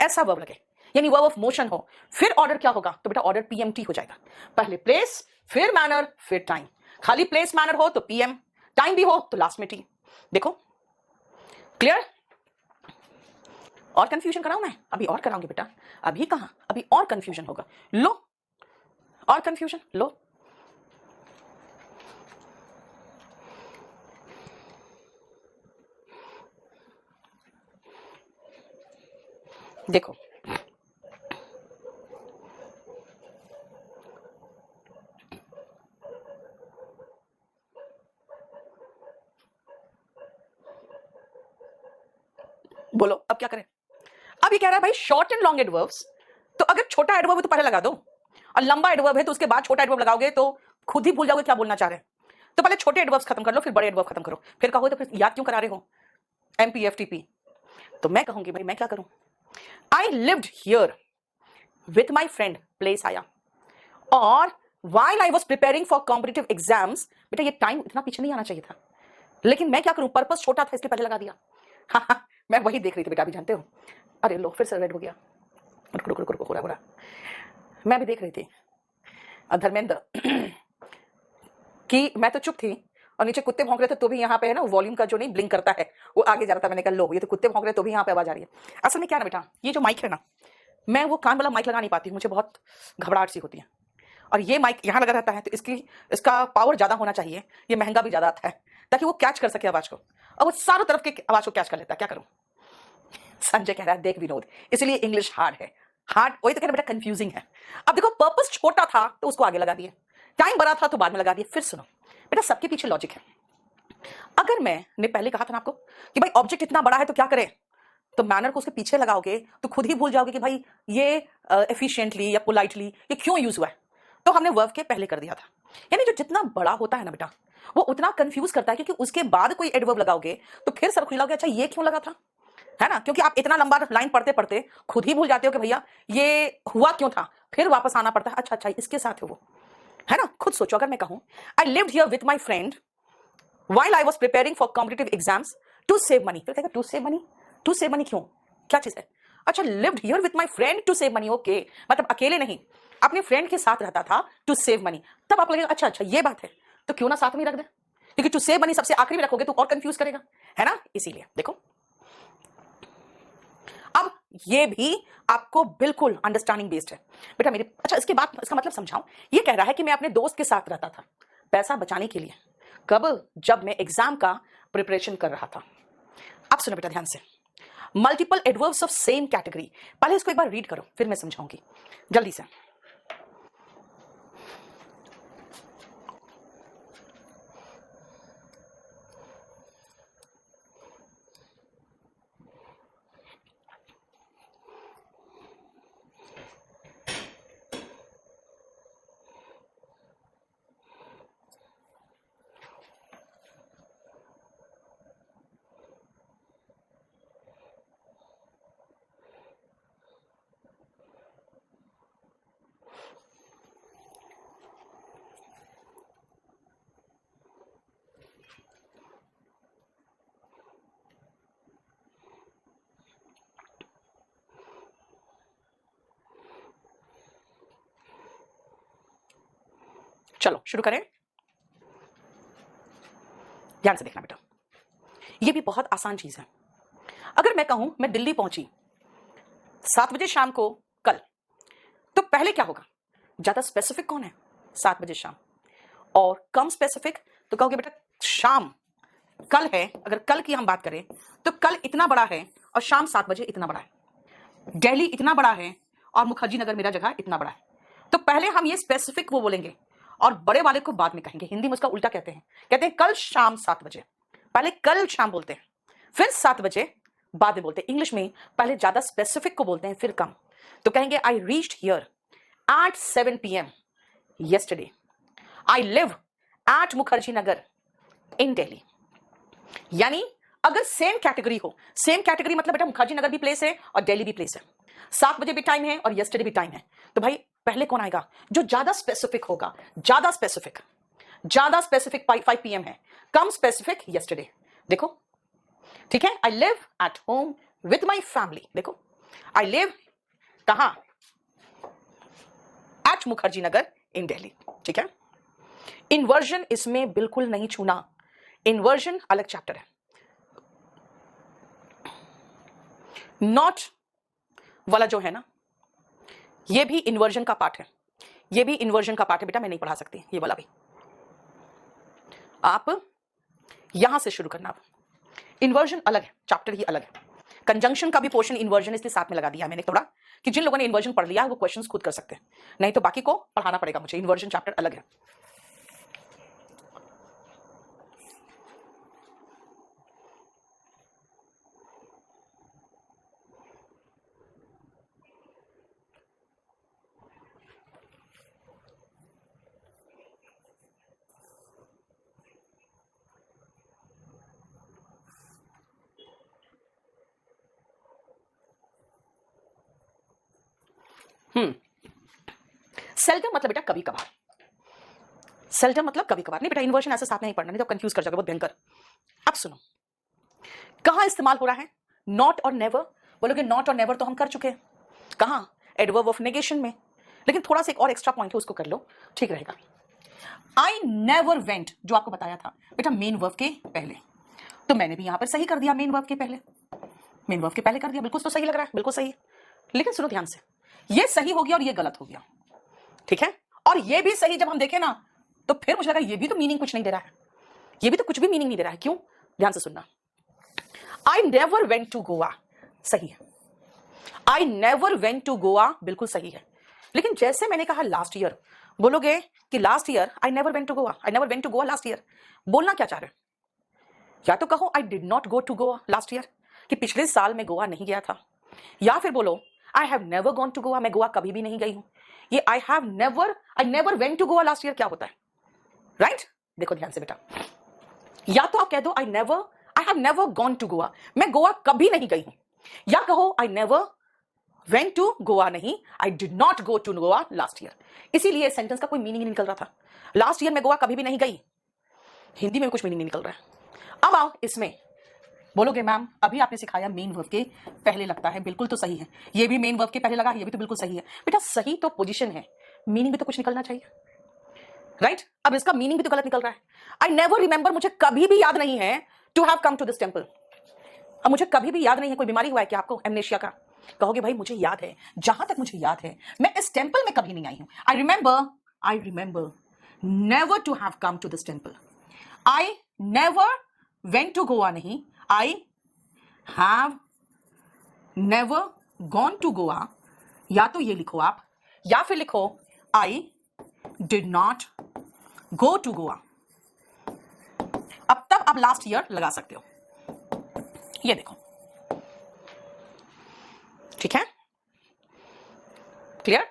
ऐसा वर्ब लगे, यानी वर्ब ऑफ मोशन हो, फिर ऑर्डर क्या होगा? तो बेटा ऑर्डर पीएमटी हो जाएगा। पहले प्लेस, फिर मैनर, फिर टाइम। खाली प्लेस मैनर हो तो पीएम, टाइम भी हो तो लास्ट में टी। देखो क्लियर? और कंफ्यूजन कराऊं मैं? अभी और कराऊंगी बेटा, अभी कहां, अभी और कंफ्यूजन होगा। लो और कंफ्यूजन लो। देखो बोलो अब क्या करें? अब ये कह रहा है भाई शॉर्ट एंड लॉन्ग एडवर्ब्स, तो अगर छोटा एडवर्ब है तो पहले लगा दो, और लंबा एडवर्ब है तो उसके बाद छोटा एडवर्ब लगाओगे तो खुद ही भूल जाओगे क्या बोलना चाह रहे हैं। तो पहले छोटे एडवर्ब्स खत्म कर लो, फिर बड़े एडवर्ब खत्म करो, फिर कहोगे तो फिर याद क्यों करा रहे हो एमपीएफटीपी। तो मैं कहूंगी भाई मैं क्या करूं? I lived here with my friend, place आया, और while I was preparing for competitive exams, बेटा ये टाइम इतना पीछे नहीं आना चाहिए था, लेकिन मैं क्या करूं, पर्पस छोटा था इसलिए पहले लगा दिया। हाँ, मैं वही देख रही थी बेटा, अभी जानते हो। अरे लो फिर से रेड हो गया, रुको रुको रुको, हो रहा मैं भी देख रही थी धर्मेंद्र कि मैं तो चुप थी और नीचे कुत्ते भौंक रहे थे, तो भी यहाँ पे है ना वॉल्यूम का जो नहीं ब्लिंक करता है वो आगे जा रहा था। मैंने कहा लो ये तो कुत्ते भौंक रहे तो भी यहाँ पे आवाज आ रही है। असल में क्या ना बेटा, ये जो माइक है ना, मैं वो कान वाला माइक लगा नहीं पाती, मुझे बहुत घबराहट सी होती है, और ये माइक यहाँ लगा रहता है तो इसका पावर ज्यादा होना चाहिए, ये महंगा भी ज्यादा आता है, ताकि वो कैच कर सके आवाज को, और वो चारों तरफ के आवाज को कैच कर लेता है। क्या करूं? संजय कह रहा है देख विनोद, इसलिए इंग्लिश हार्ड है। हार्ड वही तो कह रहा बेटा, कंफ्यूजिंग है। अब देखो पर्पस छोटा था तो उसको आगे लगा दिए, टाइम बड़ा था तो बाद में लगा दिए। फिर सुनो बेटा, सबके पीछे लॉजिक है। अगर मैंने पहले कहा था ना आपको कि भाई ऑब्जेक्ट इतना बड़ा है तो क्या करें, तो मैनर को उसके पीछे लगाओगे तो खुद ही भूल जाओगे कि भाई ये एफिशिएंटली या पोलाइटली ये क्यों यूज हुआ है। तो हमने वर्ब के पहले कर दिया था। यानी जो जितना बड़ा होता है ना बेटा, वो उतना कंफ्यूज करता है, क्योंकि उसके बाद कोई एडवर्ब लगाओगे तो फिर सर खुजलाओगे अच्छा ये क्यों लगा था, है ना, क्योंकि आप इतना लंबा लाइन पढ़ते पढ़ते खुद ही भूल जाते हो कि भैया ये हुआ क्यों था, फिर वापस आना पड़ता है, अच्छा अच्छा इसके साथ है वो, है ना। खुद सोचो, अगर मैं कहूं I lived here with my friend while I was preparing for competitive exams to save money, फिर कहेगा टू सेव मनी क्यों, क्या चीज है? अच्छा lived here with my friend to save money, okay, मतलब अकेले नहीं अपने फ्रेंड के साथ रहता था टू सेव मनी। तब आप लगेगा अच्छा अच्छा ये बात है, तो क्यों ना साथ में रख दे, क्योंकि टू सेव मनी सबसे आखिरी में रखोगे तो और कंफ्यूज करेगा, है ना, इसीलिए। देखो अब ये भी आपको बिल्कुल अंडरस्टैंडिंग बेस्ड है बेटा मेरे। अच्छा इसके बाद इसका मतलब समझाऊं, ये कह रहा है कि मैं अपने दोस्त के साथ रहता था पैसा बचाने के लिए, कब? जब मैं एग्जाम का प्रिपरेशन कर रहा था। अब सुनो बेटा ध्यान से, multiple adverbs of same category, पहले इसको एक बार रीड करो फिर मैं समझाऊंगी जल्दी से। चलो शुरू करें, ध्यान से देखना बेटा, ये भी बहुत आसान चीज है। अगर मैं कहूं मैं दिल्ली पहुंची 7 बजे शाम को कल, तो पहले क्या होगा? ज्यादा स्पेसिफिक कौन है? 7 बजे शाम। और कम स्पेसिफिक तो कहोगे बेटा शाम कल है, अगर कल की हम बात करें तो कल इतना बड़ा है और शाम 7 बजे इतना बड़ा है। दिल्ली इतना बड़ा है और मुखर्जी नगर मेरा जगह इतना बड़ा है। तो पहले हम ये स्पेसिफिक वो बोलेंगे और बड़े वाले को बाद में कहेंगे। हिंदी में उसका उल्टा कहते हैं कल शाम 7 बजे, पहले कल शाम बोलते हैं, फिर 7 बजे बाद में बोलते हैं। इंग्लिश में पहले ज्यादा स्पेसिफिक को बोलते हैं फिर कम। तो कहेंगे I reached here at 7 PM yesterday. I live at Mukherjee Nagar in Delhi. यानी अगर सेम कैटेगरी हो, सेम कैटेगरी मतलब बेटा मुखर्जी नगर भी प्लेस है और दिल्ली भी प्लेस है, 7 बजे भी टाइम है और यस्टरडे भी टाइम है, तो भाई पहले कौन आएगा? जो ज्यादा स्पेसिफिक होगा। ज्यादा स्पेसिफिक 5 PM है, कम स्पेसिफिक यस्टरडे। देखो, ठीक है, I live at home with my family. देखो, आई लिव कहां, एट मुखर्जी नगर इन दिल्ली। ठीक है, इन्वर्जन इसमें बिल्कुल नहीं छूना, इन्वर्जन अलग चैप्टर है। नॉट वाला जो है ना, ये भी इन्वर्जन का पार्ट है, ये भी इन्वर्जन का पार्ट है बेटा, मैं नहीं पढ़ा सकती ये वाला भी, आप यहां से शुरू करना। इन्वर्जन अलग है, चैप्टर ही अलग है। कंजंक्शन का भी पोर्शन इन्वर्जन इसके साथ में लगा दिया मैंने थोड़ा, कि जिन लोगों ने इन्वर्जन पढ़ लिया वो क्वेश्चंस खुद कर सकते हैं, नहीं तो बाकी को पढ़ाना पड़ेगा मुझे। इन्वर्जन चैप्टर अलग है। सेल्डम मतलब बेटा कभी कभार, सेल्डम मतलब कभी कभार नहीं बेटा, इन्वर्जन ऐसे साथ में नहीं पढ़ना, नहीं तो कंफ्यूज कर जाओगे, बहुत भयंकर। अब सुनो, कहां इस्तेमाल हो रहा है नॉट और नेवर। बोलोगे नॉट और नेवर तो हम कर चुके हैं, कहां, एडवर्ब ऑफ नेगेशन में, लेकिन थोड़ा सा एक और एक्स्ट्रा पॉइंट है, उसको कर लो, ठीक रहेगा। आई नेवर वेंट, जो आपको बताया था बेटा मेन वर्ब के पहले, तो मैंने भी यहां पर सही कर दिया, मेन वर्ब के पहले, मेन वर्ब के पहले कर दिया, बिल्कुल तो सही लग रहा है, बिल्कुल सही। लेकिन सुनो ध्यान से, ये सही हो गया और ये गलत हो गया, ठीक है, और ये भी सही जब हम देखें ना, तो फिर मुझे लगा ये भी तो मीनिंग कुछ नहीं दे रहा है, ये भी तो कुछ भी मीनिंग नहीं दे रहा है। क्यों, ध्यान से सुनना। I never went to Goa, सही है, I never went to Goa बिल्कुल सही है। लेकिन जैसे मैंने कहा लास्ट ईयर, बोलोगे कि last year I never went to Goa, I never went to Goa last year, बोलना क्या चाह रहे हो? या तो कहो I did not go to Goa last year, कि पिछले साल में गोवा नहीं गया था, या फिर बोलो I have never gone to Goa, मैं गोवा कभी भी नहीं गई हूं। ये I never went to Goa last year क्या होता है, राइट? देखो ध्यान से बेटा, या तो आप कह दो I have never gone to Goa, मैं गोवा कभी नहीं गई हूं, या कहो I never went to Goa, नहीं I did not go to Goa last year. इसीलिए सेंटेंस का कोई मीनिंग नहीं निकल रहा था, लास्ट ईयर में गोवा कभी भी नहीं गई, हिंदी में कुछ मीनिंग नहीं निकल रहा है। अब आओ इसमें, बोलोगे मैम अभी आपने सिखाया मेन वर्ब के पहले लगता है, बिल्कुल तो सही है, ये भी मेन वर्ब के पहले लगा, ये भी तो बिल्कुल सही है बेटा, सही तो पोजीशन है, मीनिंग भी तो कुछ निकलना चाहिए, राइट? अब इसका मीनिंग भी तो गलत निकल रहा है। आई नेवर रिमेंबर, मुझे कभी भी याद नहीं है to have come to this temple, अब मुझे कभी भी याद नहीं है, कोई बीमारी हुआ है क्या आपको एमनेशिया का? कहोगे भाई मुझे याद है, जहां तक मुझे याद है मैं इस टेंपल में कभी नहीं आई हूं। I remember never to have come to this temple, I never went to Goa, नहीं I have never gone to Goa, या तो ये लिखो आप, या फिर लिखो I did not go to Goa. अब तब आप लास्ट ईयर लगा सकते हो, ये देखो, ठीक है, क्लियर?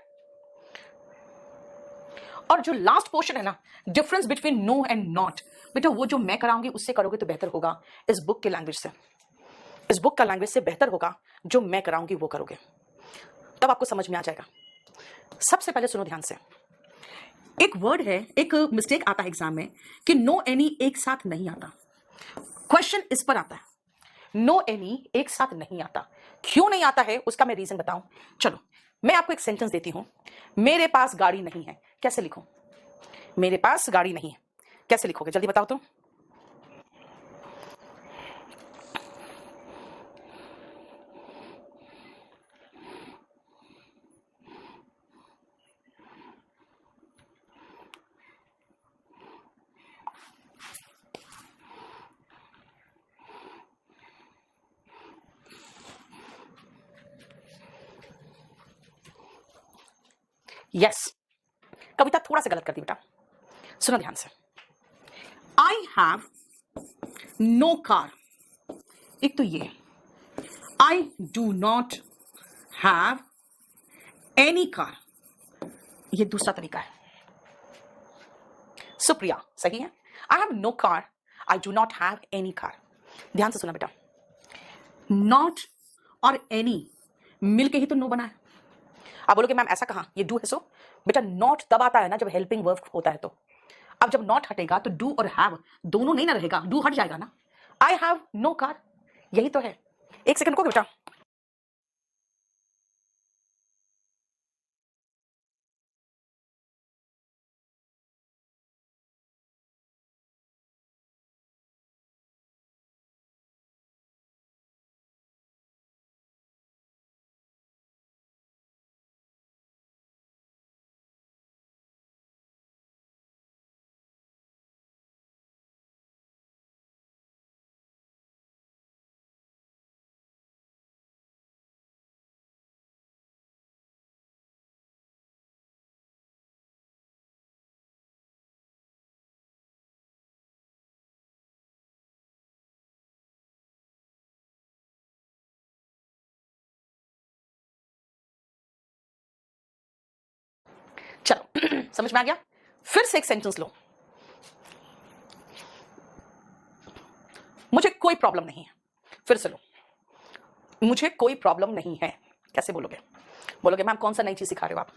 और जो लास्ट पोर्शन है ना, difference between no and not, बेटा वो जो मैं कराऊंगी उससे करोगे तो बेहतर होगा, इस बुक के लैंग्वेज से, इस बुक का लैंग्वेज से बेहतर होगा, जो मैं कराऊंगी वो करोगे, तब आपको समझ में आ जाएगा। सबसे पहले सुनो ध्यान से, एक वर्ड है, एक मिस्टेक आता है एग्जाम में कि नो एनी एक साथ नहीं आता, क्वेश्चन इस पर आता है, नो एनी एक साथ नहीं आता, क्यों नहीं आता है उसका मैं रीजन बताऊं। चलो मैं आपको एक सेंटेंस देती हूं, मेरे पास गाड़ी नहीं है, कैसे लिखूं? मेरे पास गाड़ी नहीं है कैसे लिखोगे, जल्दी बताओ तो। यस, कविता थोड़ा सा गलत कर दी बेटा, सुनो ध्यान से। आई हैव नो कार, एक तो ये, I do not have any car, ये दूसरा तरीका है। सुप्रिया सही है, I have no car, I do not have any car. ध्यान से सुना बेटा, नॉट और एनी मिलके ही तो नो बना है। आप बोलोगे मैम ऐसा कहां, ये डू है सो, बेटा नॉट तब आता है ना जब हेल्पिंग वर्ब होता है, तो अब जब नॉट हटेगा तो डू और हैव दोनों नहीं ना रहेगा, डू हट जाएगा ना, आई हैव नो कार, यही तो है। एक सेकंड को बेटा, चलो समझ में आ गया। फिर से एक सेंटेंस लो, मुझे कोई प्रॉब्लम नहीं है। फिर से लो, मुझे कोई प्रॉब्लम नहीं है। कैसे बोलोगे? बोलोगे मैम कौन सा नई चीज सिखा रहे हो आप,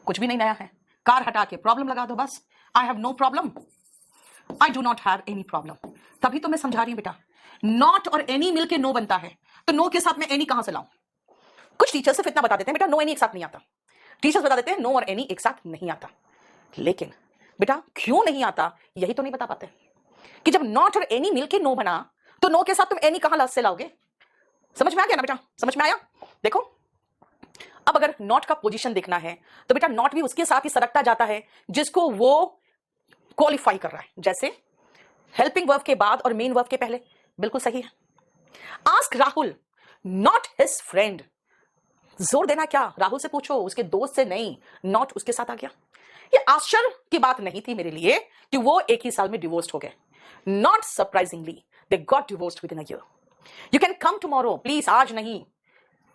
कुछ भी नहीं नया है। कार हटा के प्रॉब्लम लगा दो बस। I have no problem, I do not have any problem. तभी तो मैं समझा रही हूं बेटा, नॉट और एनी मिलके नो बनता है, तो नो के साथ मैं एनी कहां से लाऊं? कुछ टीचर्स सिर्फ इतना बता देते हैं बेटा नो एनी एक साथ नहीं आता। टीचर्स बता देते हैं नो और एनी एक साथ नहीं आता, लेकिन बेटा क्यों नहीं आता यही तो नहीं बता पाते कि जब नॉट और एनी मिलके नो बना तो नो के साथ तुम एनी कहां से लाओगे? समझ में आ गया ना बेटा? समझ में आया? देखो अब अगर नॉट का पोजीशन देखना है तो बेटा नॉट भी उसके साथ ही सरकता जाता है जिसको वो क्वालिफाई कर रहा है। जैसे हेल्पिंग वर्ब के बाद और मेन वर्ब के पहले, बिल्कुल सही है। Ask Rahul not his friend, जोर देना क्या? राहुल से पूछो, उसके दोस्त से नहीं। नॉट उसके साथ आ गया। ये आश्चर्य की बात नहीं थी मेरे लिए कि वो एक ही साल में डिवोर्स्ड हो गए। Not surprisingly they got divorced with in a year. You can come tomorrow, please आज नहीं,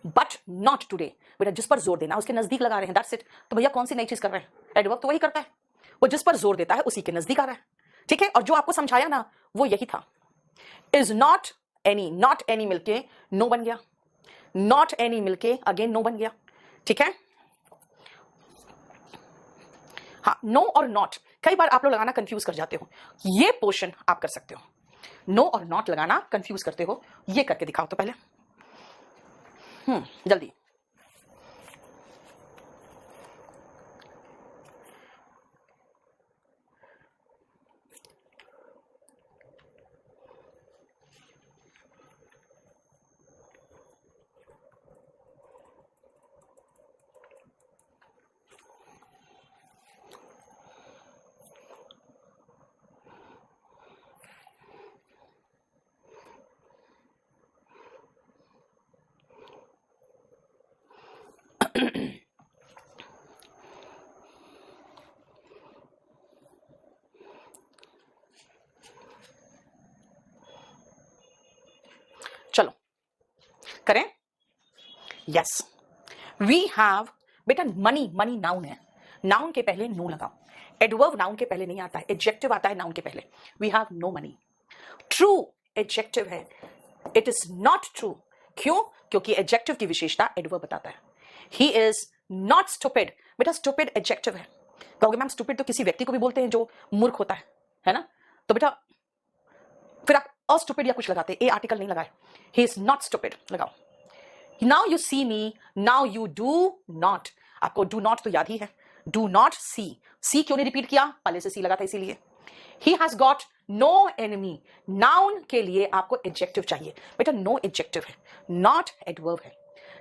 बट नॉट टुडे। बेटा जिस पर जोर देना उसके नजदीक लगा रहे हैं, दैट्स इट। तो भैया कौन सी नई चीज कर रहे हैं? एडवर्ब तो वही करता है, वो जिस पर जोर देता है उसी के नजदीक आ रहा है। ठीक है, और जो आपको समझाया ना वो यही था। Is not any, not any मिलके नो बन गया, नॉट एनी मिलके अगेन नो बन गया। ठीक है, हाँ नो और नॉट कई बार आप लोग लगाना कंफ्यूज कर जाते हो। ये पोर्शन आप कर सकते हो, नो और नॉट लगाना कंफ्यूज करते हो, ये करके दिखाओ तो पहले। जल्दी। चलो करें। यस वी हैव, बेटा मनी, मनी नाउन है, नाउन के पहले नो लगाओ। एडवर्ब नाउन के पहले नहीं आता है, एडजेक्टिव आता है नाउन के पहले। We have no money, true adjective है, इट इज नॉट ट्रू। क्यों? क्योंकि एडजेक्टिव की विशेषता एडवर्ब बताता है। ही इज नॉट स्टूपिड, बेटा स्टूपिड एडजेक्टिव है। कहोगे मैम स्टूपिड तो किसी व्यक्ति को भी बोलते हैं जो मूर्ख होता है ना? तो बेटा फिर आप अस्टूपिड या कुछ लगाते, ए आर्टिकल नहीं लगाए, ही इज नॉट स्टूपिड लगाओ। Now you see me, now you do not. आपको डू नॉट तो याद ही है, डू नॉट सी। सी क्यों नहीं रिपीट किया? पहले से सी लगा था इसीलिए। He has got no enemy, noun के लिए आपको एडजेक्टिव चाहिए बेटा, नो एडजेक्टिव है, नॉट एडवर्ब है।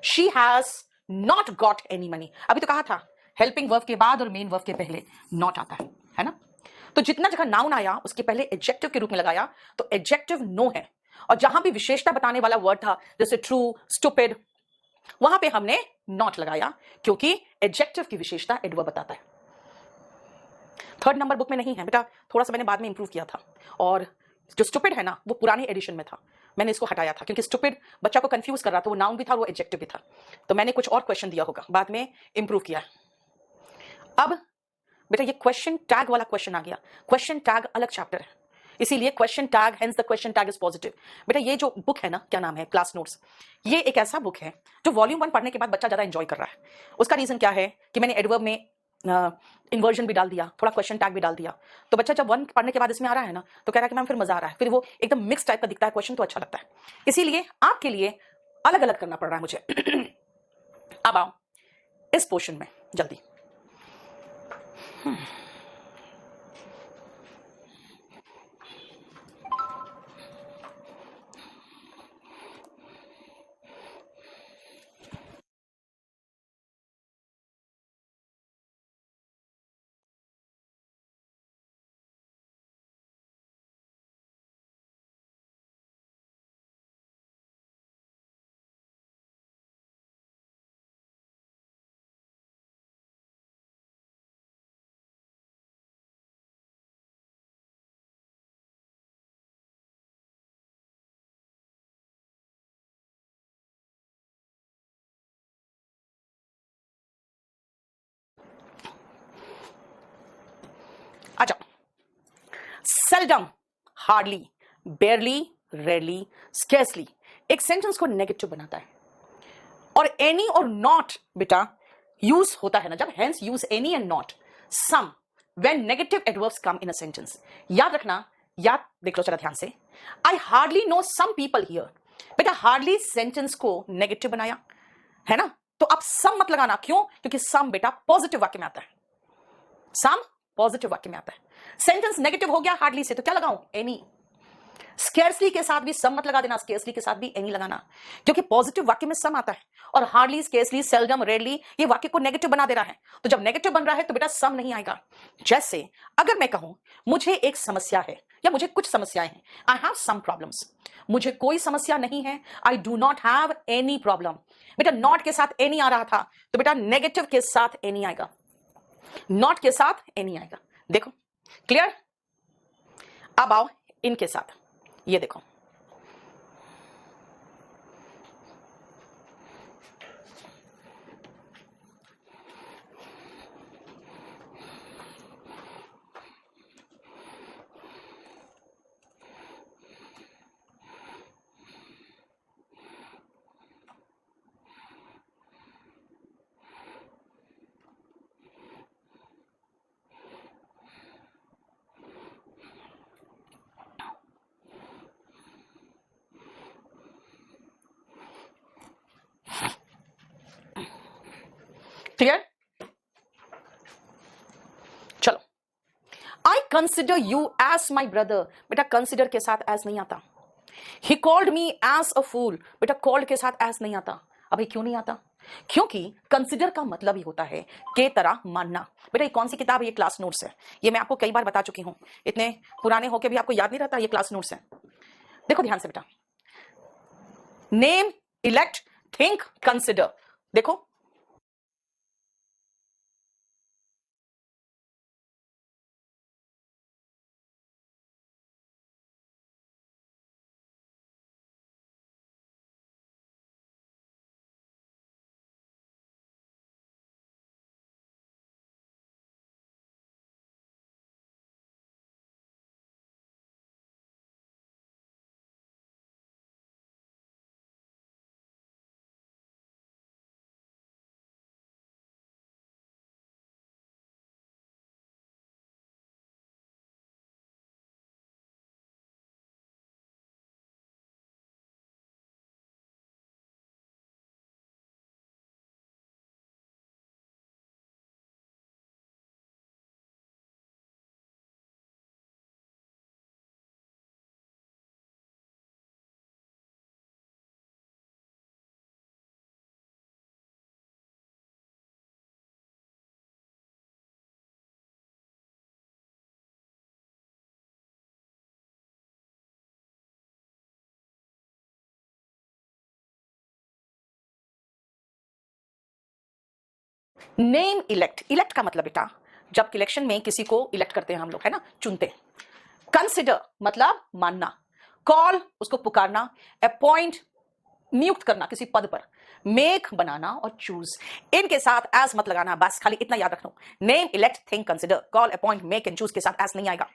She has not got any money, अभी तो कहा था हेल्पिंग वर्ब के बाद और मेन वर्ब के पहले नॉट आता है ना? तो जितना जगह नाउन आया उसके पहले एडजेक्टिव के रूप में लगाया तो एडजेक्टिव नो है। और जहां भी विशेषता बताने वाला वर्ड था जैसे ट्रू, स्टूपिड, वहां पे हमने नॉट लगाया क्योंकि एडजेक्टिव की विशेषता एडवर्ब बताता है। थर्ड नंबर बुक में नहीं है बेटा, थोड़ा सा मैंने बाद में इंप्रूव किया था। और जो स्टूपिड है ना वो पुरानी एडिशन में था, मैंने इसको हटाया था क्योंकि स्टूपिड बच्चा को कंफ्यूज कर रहा था, वो नाउन भी था वो एडजेक्टिव भी था। तो मैंने कुछ और क्वेश्चन दिया होगा, बाद में इंप्रूव किया। अब बेटा ये क्वेश्चन टैग वाला क्वेश्चन आ गया, क्वेश्चन टैग अलग चैप्टर है, इसीलिए question tag, hence the question tag is positive. बेटा ये जो बुक है ना, क्या नाम है, क्लास नोट्स, ये एक ऐसा बुक है जो वॉल्यूम 1 पढ़ने के बाद बच्चा ज्यादा एंजॉय कर रहा है। उसका रीजन क्या है कि मैंने एडवर्ब में इन्वर्जन भी डाल दिया, थोड़ा क्वेश्चन टैग भी डाल दिया, तो बच्चा जब 1 पढ़ने के बाद इसमें आ रहा है ना तो कह रहा है कि मैम फिर मजा आ रहा है, फिर वो एकदम मिक्स टाइप का दिखता है क्वेश्चन, तो अच्छा लगता है। इसीलिए आपके लिए अलग अलग करना पड़ रहा है मुझे। अब आओ इस पोर्शन में जल्दी। अच्छा, सेल्डम, हार्डली, बेयरली, रेयरली, स्केर्सली एक सेंटेंस को नेगेटिव बनाता है। और एनी और नॉट बेटा यूज होता है ना जब, hence use any and not some when negative adverbs come in a sentence. याद रखना, याद देख लो जरा ध्यान से। I hardly know some people here, बेटा हार्डली सेंटेंस को नेगेटिव बनाया है ना, तो अब सम मत लगाना। क्यों? क्योंकि सम बेटा पॉजिटिव वाक्य में आता है, सम पॉजिटिव वाक्य में आता है। सेंटेंस नेगेटिव हो गया हार्डली से, तो क्या लगाऊं? एनी। स्केर्सली के साथ भी सम मत लगा देना, स्केर्सली के साथ भी एनी लगाना, क्योंकि पॉजिटिव वाक्य में सम आता है और हार्डली, स्केर्सली, सेल्डम, रेयरली ये वाक्य को नेगेटिव बना दे रहा है। तो जब नेगेटिव बन रहा है तो बेटा सम नहीं आएगा। जैसे अगर मैं कहूं मुझे एक समस्या है या मुझे कुछ समस्याएं हैं, आई हैव सम प्रॉब्लम्स, मुझे कोई समस्या नहीं है, आई do not have any problem. बेटा नॉट के साथ एनी आ रहा था तो बेटा नेगेटिव के साथ एनी आएगा, नॉट के साथ एनी आएगा। देखो क्लियर? अब आओ इनके साथ, ये देखो क्लियर? चलो, I consider you as my brother, बेटा कंसिडर के साथ एज नहीं आता। He called me as a फूल, बेटा कॉल्ड के साथ एज नहीं आता। अभी क्यों नहीं आता? क्योंकि कंसिडर का मतलब ही होता है के तरह मानना। बेटा ये कौन सी किताब है? ये क्लास नोट्स है, ये मैं आपको कई बार बता चुकी हूं, इतने पुराने होके भी आपको याद नहीं रहता, ये क्लास नोट्स है। देखो ध्यान से बेटा, नेम, इलेक्ट, थिंक, कंसिडर, देखो नेम, इलेक्ट, इलेक्ट का मतलब बेटा जब इलेक्शन में किसी को इलेक्ट करते हैं हम लोग, है ना, चुनते हैं। कंसिडर मतलब मानना, कॉल उसको पुकारना, अपॉइंट नियुक्त करना किसी पद पर, मेक बनाना और चूज। इनके साथ एज मत लगाना, बस खाली इतना याद रखना। Name, elect, think, consider, call, appoint, make and choose के साथ एज नहीं आएगा।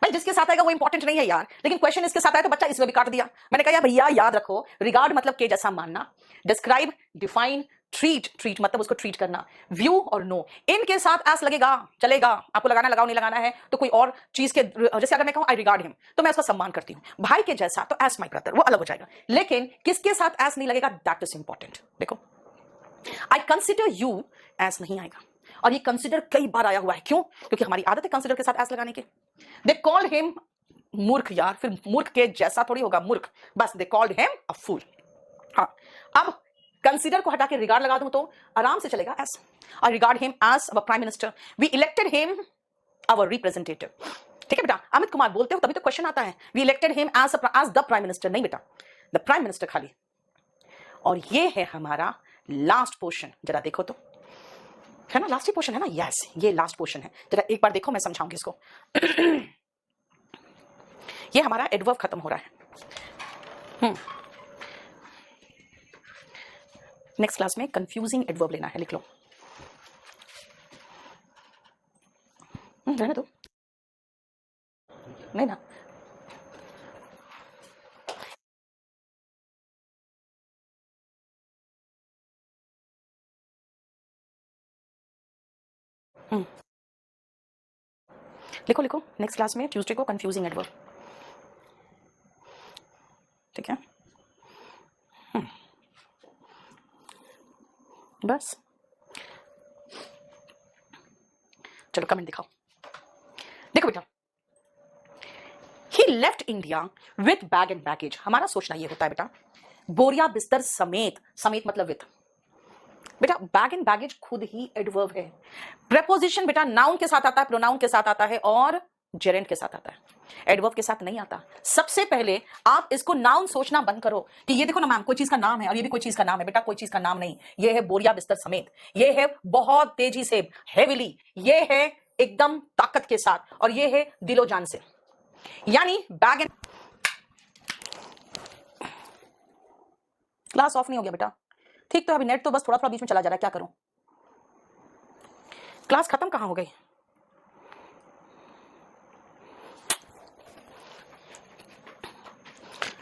भाई जिसके साथ आएगा वो इंपॉर्टेंट नहीं है यार, लेकिन क्वेश्चन इसके साथ आया तो बच्चा इसमें भी काट दिया। मैंने कहा यार भैया याद रखो, रिगार्ड मतलब के जैसा मानना, डिस्क्राइब, डिफाइन, ट्रीट मतलब उसको ट्रीट करना, व्यू और नो, इनके साथ एस लगेगा चलेगा, आपको लगाना लगाओ, नहीं लगाना है तो कोई और चीज के, जैसे अगर मैं कहूं आई रिगार्ड हिम तो मैं उसका सम्मान करती हूं, भाई के जैसा तो एस माई ब्रदर, वो अलग हो जाएगा, लेकिन किसके साथ एस नहीं लगेगा, दैट इज इंपॉर्टेंट। देखो आई कंसिडर यू, एस नहीं आएगा, और ये कंसिडर कई बार आया हुआ है, क्यों? क्योंकि हमारी आदत है कंसिडर के साथ एस लगाने के। दे कॉल्ड हिम मूर्ख, यार फिर मूर्ख के जैसा थोड़ी होगा मूर्ख, बस दे कॉल्ड हिम अ फूल। हाँ, अब कंसीडर को हटा के रिगार्ड लगा दूं तो आराम से चलेगा एस, और regard him as our prime minister, we elected him our representative. ठीक है बेटा, अमित कुमार बोलते हो तभी तो क्वेश्चन आता है, we elected him as the prime minister, नहीं बेटा, द प्राइम मिनिस्टर खाली। और ये है हमारा लास्ट पोर्शन, जरा देखो तो, है ना, लास्ट ही पोर्शन है ना, यस ये लास्ट पोर्शन है, जरा एक बार देखो, मैं समझाऊंगी इसको। ये हमारा एडवर्ब खत्म हो रहा है। नेक्स्ट क्लास में कंफ्यूजिंग एडवर्ब लेना है, लिख लो। रहने दो, नहीं ना, लिखो लिखो, नेक्स्ट क्लास में ट्यूसडे को कंफ्यूजिंग एडवर्ब, ठीक है। बस चलो कमेंट दिखाओ। देखो बेटा, he left India with bag and baggage, हमारा सोचना ये होता है बेटा, बोरिया बिस्तर समेत, समेत मतलब विथ, बेटा बैग एंड बैगेज खुद ही एडवर्ब है, प्रेपोजिशन बेटा नाउन के साथ आता है, प्रोनाउन के साथ आता है, और जेरेंट के साथ आता है, एडवर्ब के साथ नहीं आता। सबसे पहले आप इसको नाउन सोचना बंद करो कि ये देखो ना मैम कोई चीज का नाम है और ये भी कोई चीज का नाम है, बेटा कोई चीज का नाम नहीं, ये है बोरिया बिस्तर समेत, ये है बहुत तेजी से हेविली, ये है एकदम ताकत के साथ, और ये है दिलो जान से, यानी बैग एंड। क्लास ऑफ नहीं हो गया बेटा, ठीक तो अभी नेट तो बस थोड़ा थोड़ा बीच में चला जा रहा है, क्या करूं, क्लास खत्म कहां हो गई?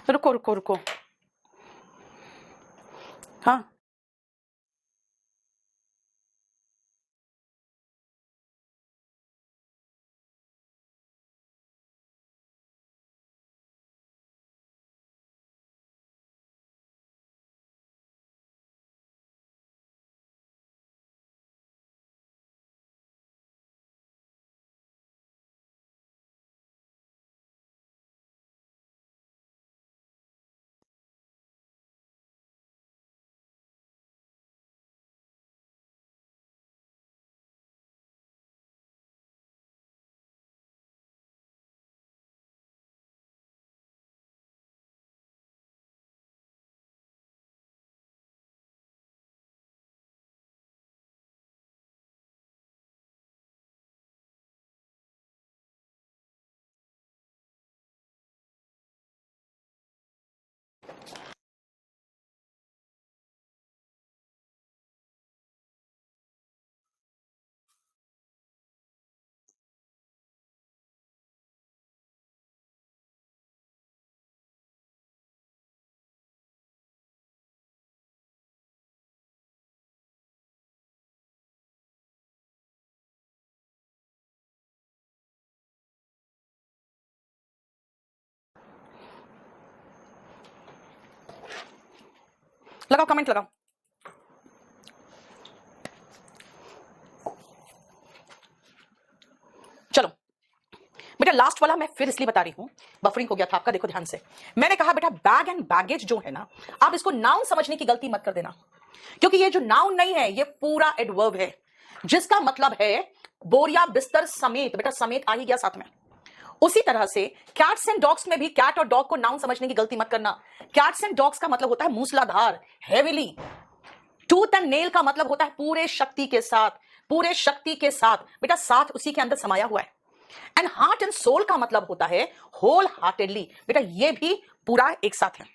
रुको रुको रुको, हाँ लगाओ कमेंट लगाओ। चलो बेटा लास्ट वाला मैं फिर इसलिए बता रही हूं, बफरिंग हो गया था आपका, देखो ध्यान से, मैंने कहा बेटा बैग एंड बैगेज जो है ना, आप इसको नाउन समझने की गलती मत कर देना, क्योंकि ये जो नाउन नहीं है ये पूरा एडवर्ब है, जिसका मतलब है बोरिया बिस्तर समेत, बेटा समेत आ ही गया साथ में। उसी तरह से कैट्स एंड डॉग्स में भी कैट और डॉग को नाउन समझने की गलती मत करना, कैट्स एंड डॉग्स का मतलब होता है मूसलाधार, हेविली, टूथ एंड नेल का मतलब होता है पूरे शक्ति के साथ, पूरे शक्ति के साथ, बेटा साथ उसी के अंदर समाया हुआ है। एंड हार्ट एंड सोल का मतलब होता है होल हार्टेडली, बेटा ये भी पूरा एक साथ है,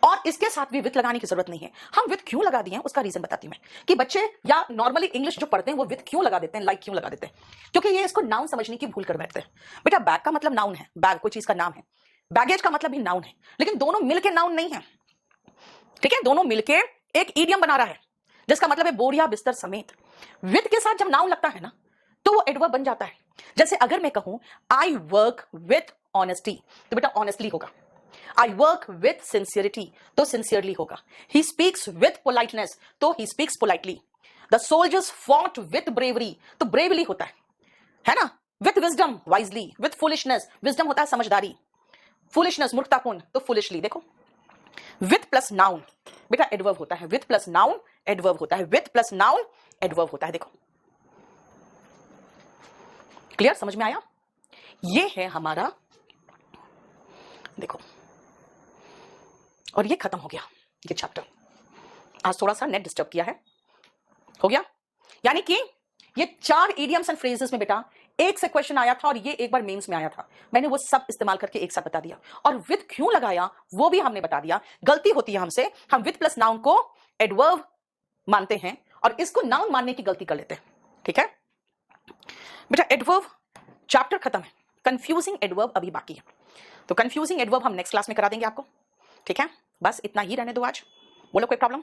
और इसके साथ भी विथ लगाने की जरूरत नहीं है। हम विथ क्यों लगा दिए हैं उसका रीजन बताती हूं मैं, कि बच्चे या नॉर्मली इंग्लिश जो पढ़ते हैं वो विथ क्यों लगा देते हैं, लाइक क्यों लगा देते हैं, क्योंकि ये इसको नाउन समझने की भूल कर बैठते हैं। बेटा बैग का मतलब नाउन है, बैग कोई चीज का नाम है, बैगेज का मतलब भी नाउन है, लेकिन दोनों मिलके नाउन नहीं है, ठीक है, दोनों मिलके एक ईडियम बना रहा है, जिसका मतलब है बोरिया बिस्तर समेत। विद के साथ जब नाउन लगता है ना तो वो एडवर्ब बन जाता है। जैसे अगर मैं कहूं आई वर्क विथ ऑनेस्टी तो बेटा ऑनेस्टली होगा। आई वर्क विथ सिंसियरिटी तो सिंसियरली होगा। ही स्पीक्स विथ पोलाइटनेस तो he speaks politely. The soldiers fought with bravery तो ब्रेवली होता है ना। With wisdom wisely, with foolishness wisdom होता है समझदारी, फुलिशनेस मूर्खतापूर्ण तो फुलिशली। देखो विथ प्लस नाउन बेटा एडवर्ब होता है, विथ प्लस नाउन एडवर्ब होता है, विथ प्लस नाउन एडवर्ब होता है। देखो क्लियर, समझ में आया? ये है हमारा, देखो, और ये खत्म हो गया ये चैप्टर। आज थोड़ा सा नेट डिस्टर्ब किया है, हो गया। यानी कि ये 4 इडियम्स एंड फ्रेजेस में बेटा एक से क्वेश्चन आया था और ये एक बार मेंस में आया था। मैंने वो सब इस्तेमाल करके एक साथ बता दिया, और विद क्यों लगाया वो भी हमने बता दिया। गलती होती है हमसे, हम विद प्लस नाउन को एडवर्ब मानते हैं और इसको नाउन मानने की गलती कर लेते हैं। ठीक है बेटा, एडवर्ब चैप्टर खत्म है, कंफ्यूजिंग एडवर्ब अभी बाकी है। तो कंफ्यूजिंग एडवर्ब हम नेक्स्ट क्लास में करा देंगे आपको। ठीक है, बस इतना ही रहने दो आज। बोलो कोई प्रॉब्लम?